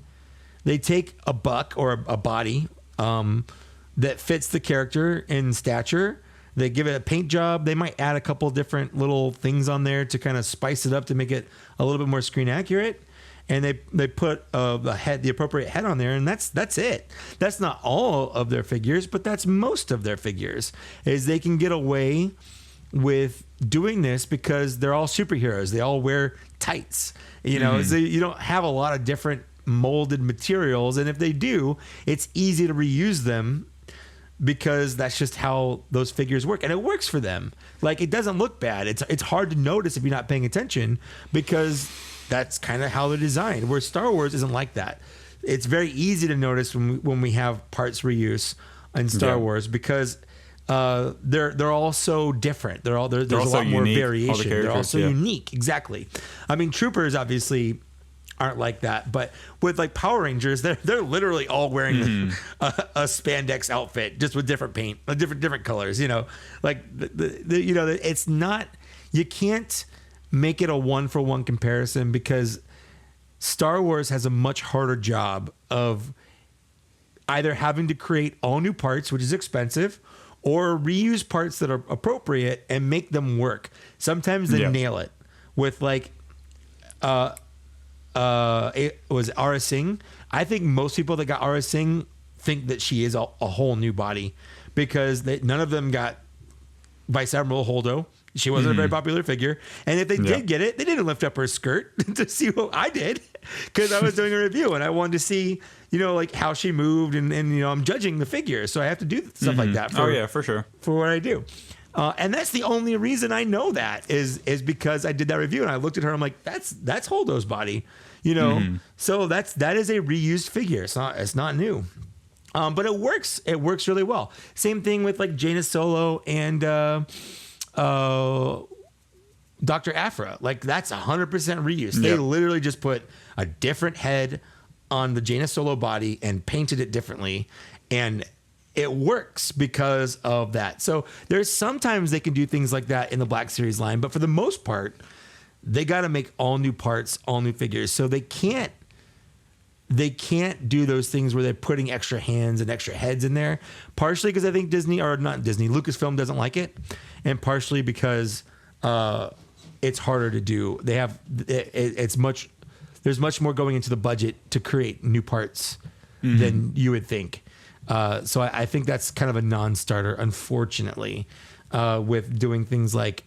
they take a buck or a body that fits the character in stature. They give it a paint job. They might add a couple different little things on there to kind of spice it up to make it a little bit more screen accurate. And they put the appropriate head on there, and that's it. That's not all of their figures, but that's most of their figures. Is they can get away with doing this because they're all superheroes. They all wear tights, so you don't have a lot of different molded materials. And if they do, it's easy to reuse them because that's just how those figures work. And it works for them. Like, it doesn't look bad. It's hard to notice if you're not paying attention because that's kind of how they're designed. Where Star Wars isn't like that. It's very easy to notice when we have parts reuse in Star Wars because they're all so different. There's a lot more variation. They're also unique. Exactly. I mean, Troopers obviously aren't like that, but with like Power Rangers, they're literally all wearing a spandex outfit just with different paint, different colors. Like it's not. You can't make it a 1-for-1 comparison because Star Wars has a much harder job of either having to create all new parts, which is expensive, or reuse parts that are appropriate and make them work. Sometimes they nail it with like, it was Aura Singh. I think most people that got Aura Singh think that she is a whole new body because none of them got Vice Admiral Holdo. She wasn't a very popular figure. And if they did get it, they didn't lift up her skirt to see what I did because I was doing a review and I wanted to see, like how she moved and I'm judging the figure. So I have to do stuff like that. For sure. For what I do. And that's the only reason I know that is because I did that review and I looked at her. I'm like, that's Holdo's body, So that is a reused figure. It's not new. But it works. It works really well. Same thing with like Jaina Solo and Dr. Aphra. Like that's 100% reuse. They literally just put a different head on the Jaina Solo body and painted it differently, and it works because of that. So there's sometimes they can do things like that in the Black Series line, but for the most part, they got to make all new parts, all new figures. So they can't do those things where they're putting extra hands and extra heads in there. Partially because I think Lucasfilm doesn't like it, and partially because it's harder to do. There's much more going into the budget to create new parts than you would think. So I think that's kind of a non-starter, unfortunately, with doing things like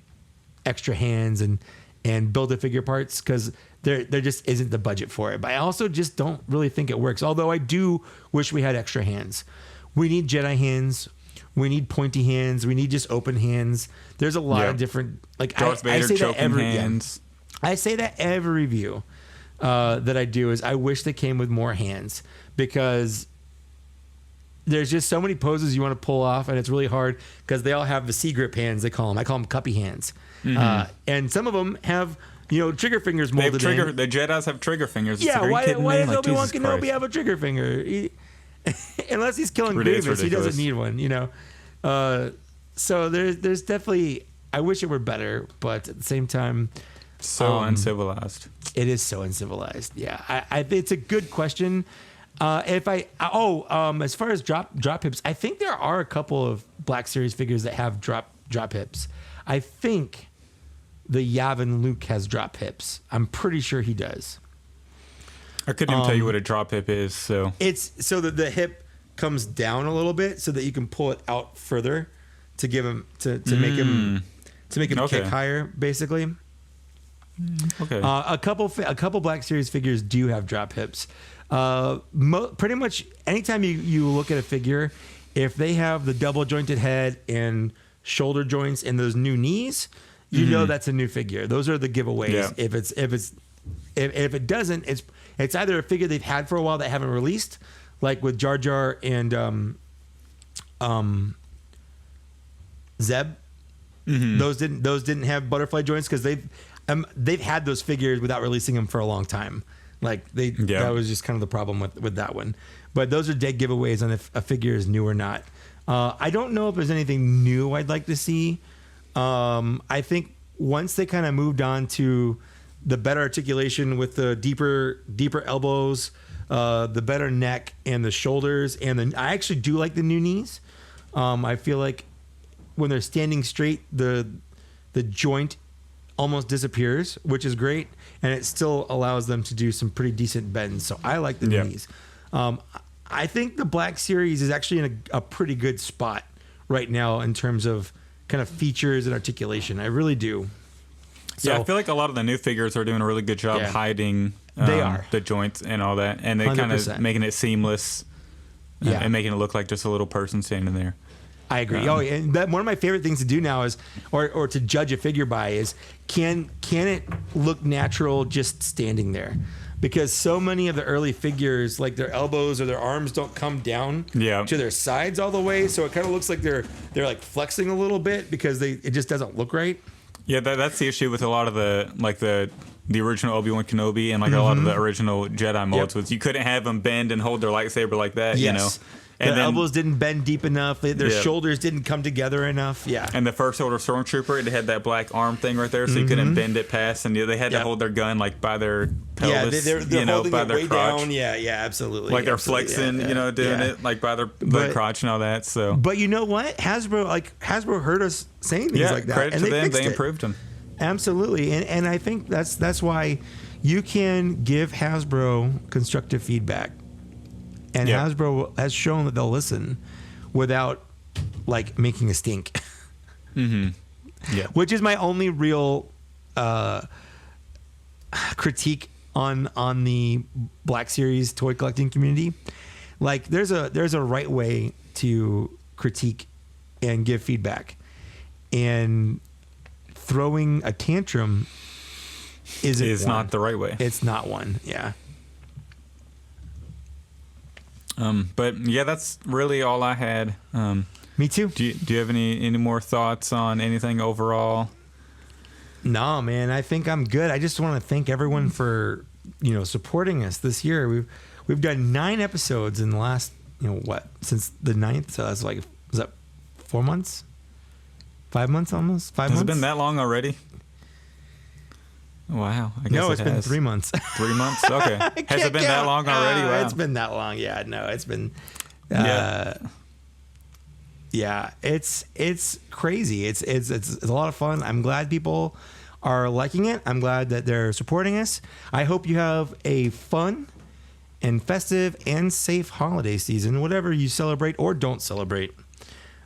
extra hands and Build-A-Figure parts because there just isn't the budget for it. But I also just don't really think it works. Although I do wish we had extra hands. We need Jedi hands. We need pointy hands. We need just open hands. There's a lot of different like Darth Vader say choking that every hands. I say that every review that I do is I wish they came with more hands because there's just so many poses you want to pull off, and it's really hard because they all have the C-grip hands. They call them. I call them cuppy hands, and some of them have trigger fingers molded in. The Jedis have trigger fingers. Yeah, why does Obi-Wan Kenobi have a trigger finger? Unless he's killing Grievous, he doesn't need one. So there's definitely. I wish it were better, but at the same time, so uncivilized. It is so uncivilized. Yeah, it's a good question. As far as drop hips, I think there are a couple of Black Series figures that have drop hips. I think the Yavin Luke has drop hips. I'm pretty sure he does. I couldn't even tell you what a drop hip is. So it's so that the hip comes down a little bit so that you can pull it out further to give him to make him kick higher, basically. Okay. A couple Black Series figures do have drop hips. Pretty much anytime you look at a figure, if they have the double jointed head and shoulder joints and those new knees, you know that's a new figure. Those are the giveaways. Yeah. If it doesn't, it's either a figure they've had for a while that haven't released, like with Jar Jar and Zeb. Mm-hmm. Those didn't have butterfly joints because they've had those figures without releasing them for a long time. Like that was just kind of the problem with that one. But those are dead giveaways on if a figure is new or not. I don't know if there's anything new I'd like to see. I think once they kind of moved on to the better articulation with the deeper elbows, the better neck and the shoulders, and I actually do like the new knees. I feel like when they're standing straight, the joint almost disappears, which is great, and it still allows them to do some pretty decent bends. So I like the knees. I think the Black Series is actually in a pretty good spot right now in terms of kind of features and articulation. I really do. So, I feel like a lot of the new figures are doing a really good job hiding the joints and all that, and they kind of making it seamless and making it look like just a little person standing there. I agree. And one of my favorite things to do now is, or to judge a figure by is, can it look natural just standing there? Because so many of the early figures, like their elbows or their arms don't come down to their sides all the way, so it kind of looks like they're like flexing a little bit because it just doesn't look right. Yeah, that's the issue with a lot of the original Obi-Wan Kenobi and like a lot of the original Jedi molds was you couldn't have them bend and hold their lightsaber like that, you know. And their elbows didn't bend deep enough. Their shoulders didn't come together enough. Yeah. And the First Order Stormtrooper, it had that black arm thing right there, so you couldn't bend it past. And they had to hold their gun like by their pelvis, they're holding by it their way crotch. Down. Yeah, absolutely. Like they're flexing, doing it like by their crotch and all that. So, but you know what, Hasbro heard us saying things like that, credit and to them, they it. improved them. Absolutely, and I think that's why you can give Hasbro constructive feedback. And Hasbro has shown that they'll listen without like making a stink. Mm-hmm. Yeah. Which is my only real critique on the Black Series toy collecting community. Like there's a right way to critique and give feedback. And throwing a tantrum is not the right way. It's not one. Yeah. But yeah, that's really all I had. Me too. Do you have any more thoughts on anything overall? No, man. I think I'm good. I just want to thank everyone for supporting us this year. We've done 9 episodes in the last since the 9th. So that's was that 4 months? 5 months almost? 5 months? Has it been that long already? Wow. I guess it's been 3 months. 3 months? Okay. Has it been that long already? Wow. It's been that long. Yeah, no, it's been it's crazy. It's a lot of fun. I'm glad people are liking it. I'm glad that they're supporting us. I hope you have a fun and festive and safe holiday season, whatever you celebrate or don't celebrate.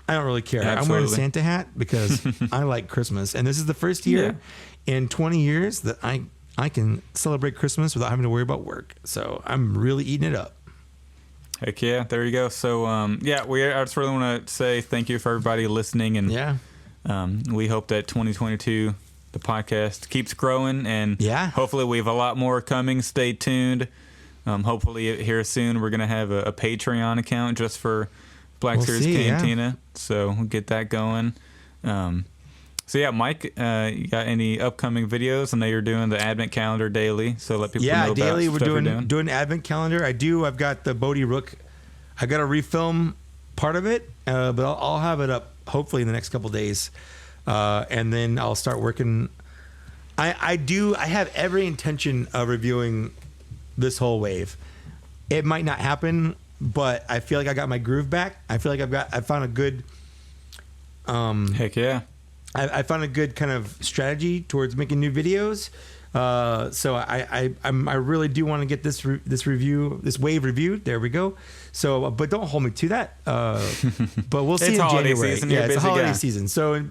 I don't really care. Absolutely. I'm wearing a Santa hat because I like Christmas, and this is the first year in 20 years that I can celebrate Christmas without having to worry about work. So I'm really eating it up. Heck yeah, there you go. So I just really want to say thank you for everybody listening, and we hope that 2022 the podcast keeps growing, and hopefully we have a lot more coming. Stay tuned. Hopefully here soon we're gonna have a Patreon account just for Black Series Cantina, so we'll get that going. So yeah, Mike, you got any upcoming videos? I know you're doing the Advent Calendar daily, so let people know daily about we're doing doing Advent Calendar. I've got the Bodhi Rook. I got to refilm part of it, but I'll have it up hopefully in the next couple days, and then I'll start working. I have every intention of reviewing this whole wave. It might not happen, but I feel like I got my groove back. I feel like I found a good. Heck yeah. I found a good kind of strategy towards making new videos. So I really do want to get this wave reviewed. There we go. So, but don't hold me to that. But we'll see It's in holiday January. season. Yeah, You're a it's a busy holiday guy. season. So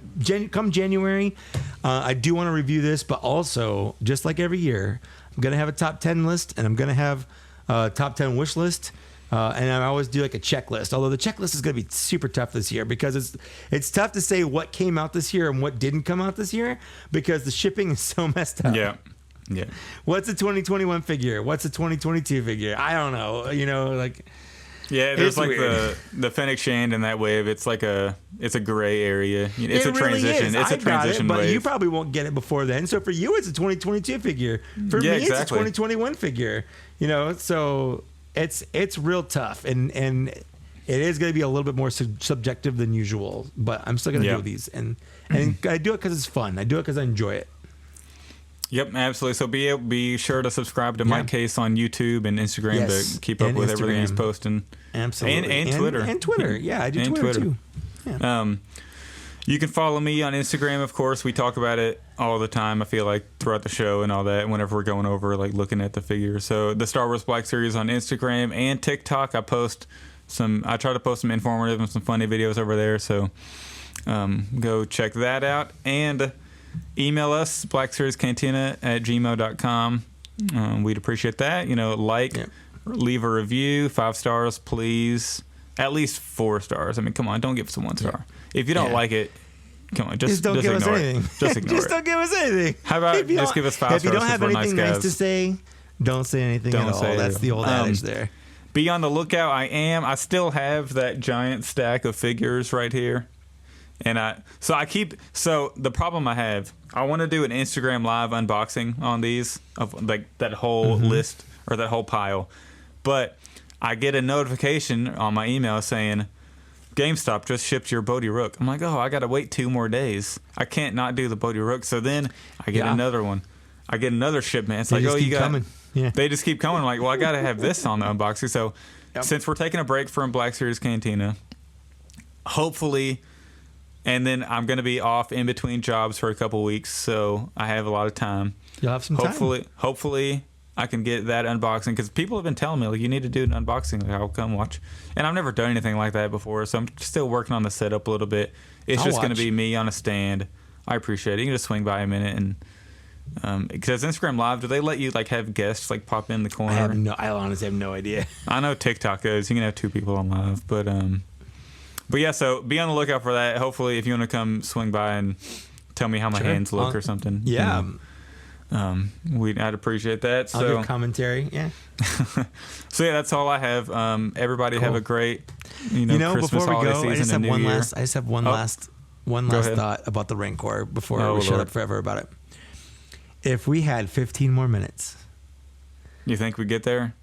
come January, I do want to review this, but also just like every year, I'm gonna have a top 10 list, and I'm gonna have a top 10 wish list. And I always do like a checklist. Although the checklist is going to be super tough this year because it's tough to say what came out this year and what didn't come out this year because the shipping is so messed up. Yeah. Yeah. What's a 2021 figure? What's a 2022 figure? I don't know. Yeah, there's It's like weird. the Fennec Shand in that wave. It's like it's a gray area. It's It a really transition. is. It's a I got transition it, but wave. you probably won't get it before then. So for you, it's a 2022 figure. For Yeah, me, exactly. it's a 2021 figure. So it's real tough, and it is going to be a little bit more subjective than usual. But I'm still going to Yeah. do these, and I do it because it's fun. I do it because I enjoy it. Yep, absolutely. So be sure to subscribe to Yeah. mikekaess on YouTube and Instagram Yes, to keep up and with everything he's Instagram. posting. Absolutely, And Twitter. and Twitter. Yeah, I do And Twitter Twitter. too. Yeah. You can follow me on Instagram, of course. We talk about it all the time, I feel like, throughout the show and all that, whenever we're going over, like, looking at the figures. So the Star Wars Black Series on Instagram and TikTok. I try to post some informative and some funny videos over there, so go check that out. And email us, blackseriescantina@gmail.com. We'd appreciate that. Leave a review, 5 stars, please. At least 4 stars. I mean, come on, don't give us a 1 star. If you don't like it, come on, just don't give us ignore anything. it. Just ignore Just it. don't give us anything. How about If you just don't- give us 5 If you stars don't have 'cause we're anything nice nice guys. to say, don't say anything Don't at all. say it That's at the all. old adage there. Be on the lookout. I still have that giant stack of figures right here. And the problem I have, I want to do an Instagram live unboxing on these of like that whole list or that whole pile. But I get a notification on my email saying GameStop just shipped your Bodhi Rook. I'm like, oh, I got to wait 2 more days. I can't not do the Bodhi Rook. So then I get another one. I get another shipment. It's They like, just oh, keep you got coming. Yeah. They just keep coming. I'm like, well, I got to have this on the unboxing. So since we're taking a break from Black Series Cantina, hopefully, and then I'm going to be off in between jobs for a couple weeks, so I have a lot of time. You'll have some time. Hopefully, I can get that unboxing because people have been telling me, like, you need to do an unboxing. Like, I'll come watch. And I've never done anything like that before, so I'm still working on the setup a little bit. It's I'll just going to watch. be me on a stand. I appreciate it. You can just swing by a minute and. Because Instagram Live, do they let you like have guests like pop in the corner? I honestly have no idea. I know TikTok does. You can have 2 people on live, but yeah. So be on the lookout for that. Hopefully, if you want to come swing by and tell me how my hands look or something, Yeah. I'd appreciate that. I'll So give commentary. Yeah. so yeah, that's all I have. Everybody have Cool. a great Christmas before we holiday go, I season just have and New one Year. last. I just have one Oh. last Go ahead. thought about the Rancor before Oh, we shut Lord. up forever about it. If we had 15 more minutes, You think we get there?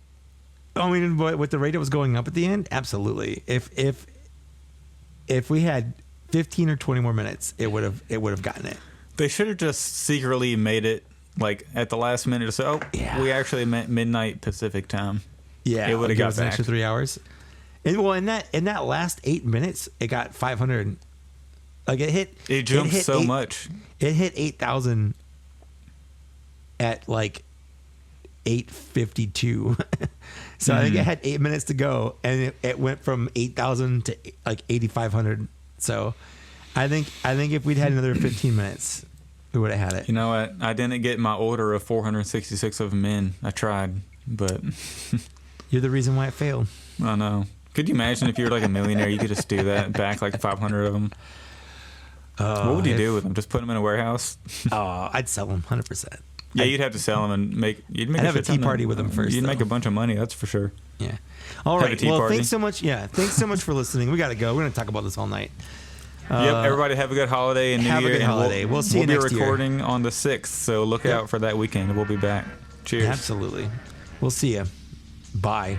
I mean, with the rate it was going up at the end, absolutely. If we had 15 or 20 more minutes, it would have gotten it. They should have just secretly made it like at the last minute or so. Yeah. We actually meant midnight Pacific time. Yeah, It would've give got us an extra back. 3 hours. And well, in that last 8 minutes, it got 500. Like it hit. It jumped hit so much. It hit 8,000 at like 8:52. So I think it had 8 minutes to go, and it went from 8,000 to like 8,500. So I think if we'd had another 15 minutes, we would have had it. You know what? I didn't get my order of 466 of them in. I tried, but You're the reason why it failed. I know. Could you imagine if you were like a millionaire, you could just do that, back like 500 of them? What would you do with them? Just put them in a warehouse? I'd sell them 100%. Yeah, you'd have to sell them and you'd make I'd have a shit ton tea party with them first, You'd make though. a bunch of money, that's for sure. Yeah. All Have a right. tea Well, party. thanks so much. Yeah. Thanks so much for listening. We got to go. We're going to talk about this all night. Yep, everybody have a good holiday and New have a Year. good and holiday. We'll see you We'll next be year. recording on the 6th, so look Yep. out for that weekend. We'll be back. Cheers. Absolutely. We'll see you. Bye.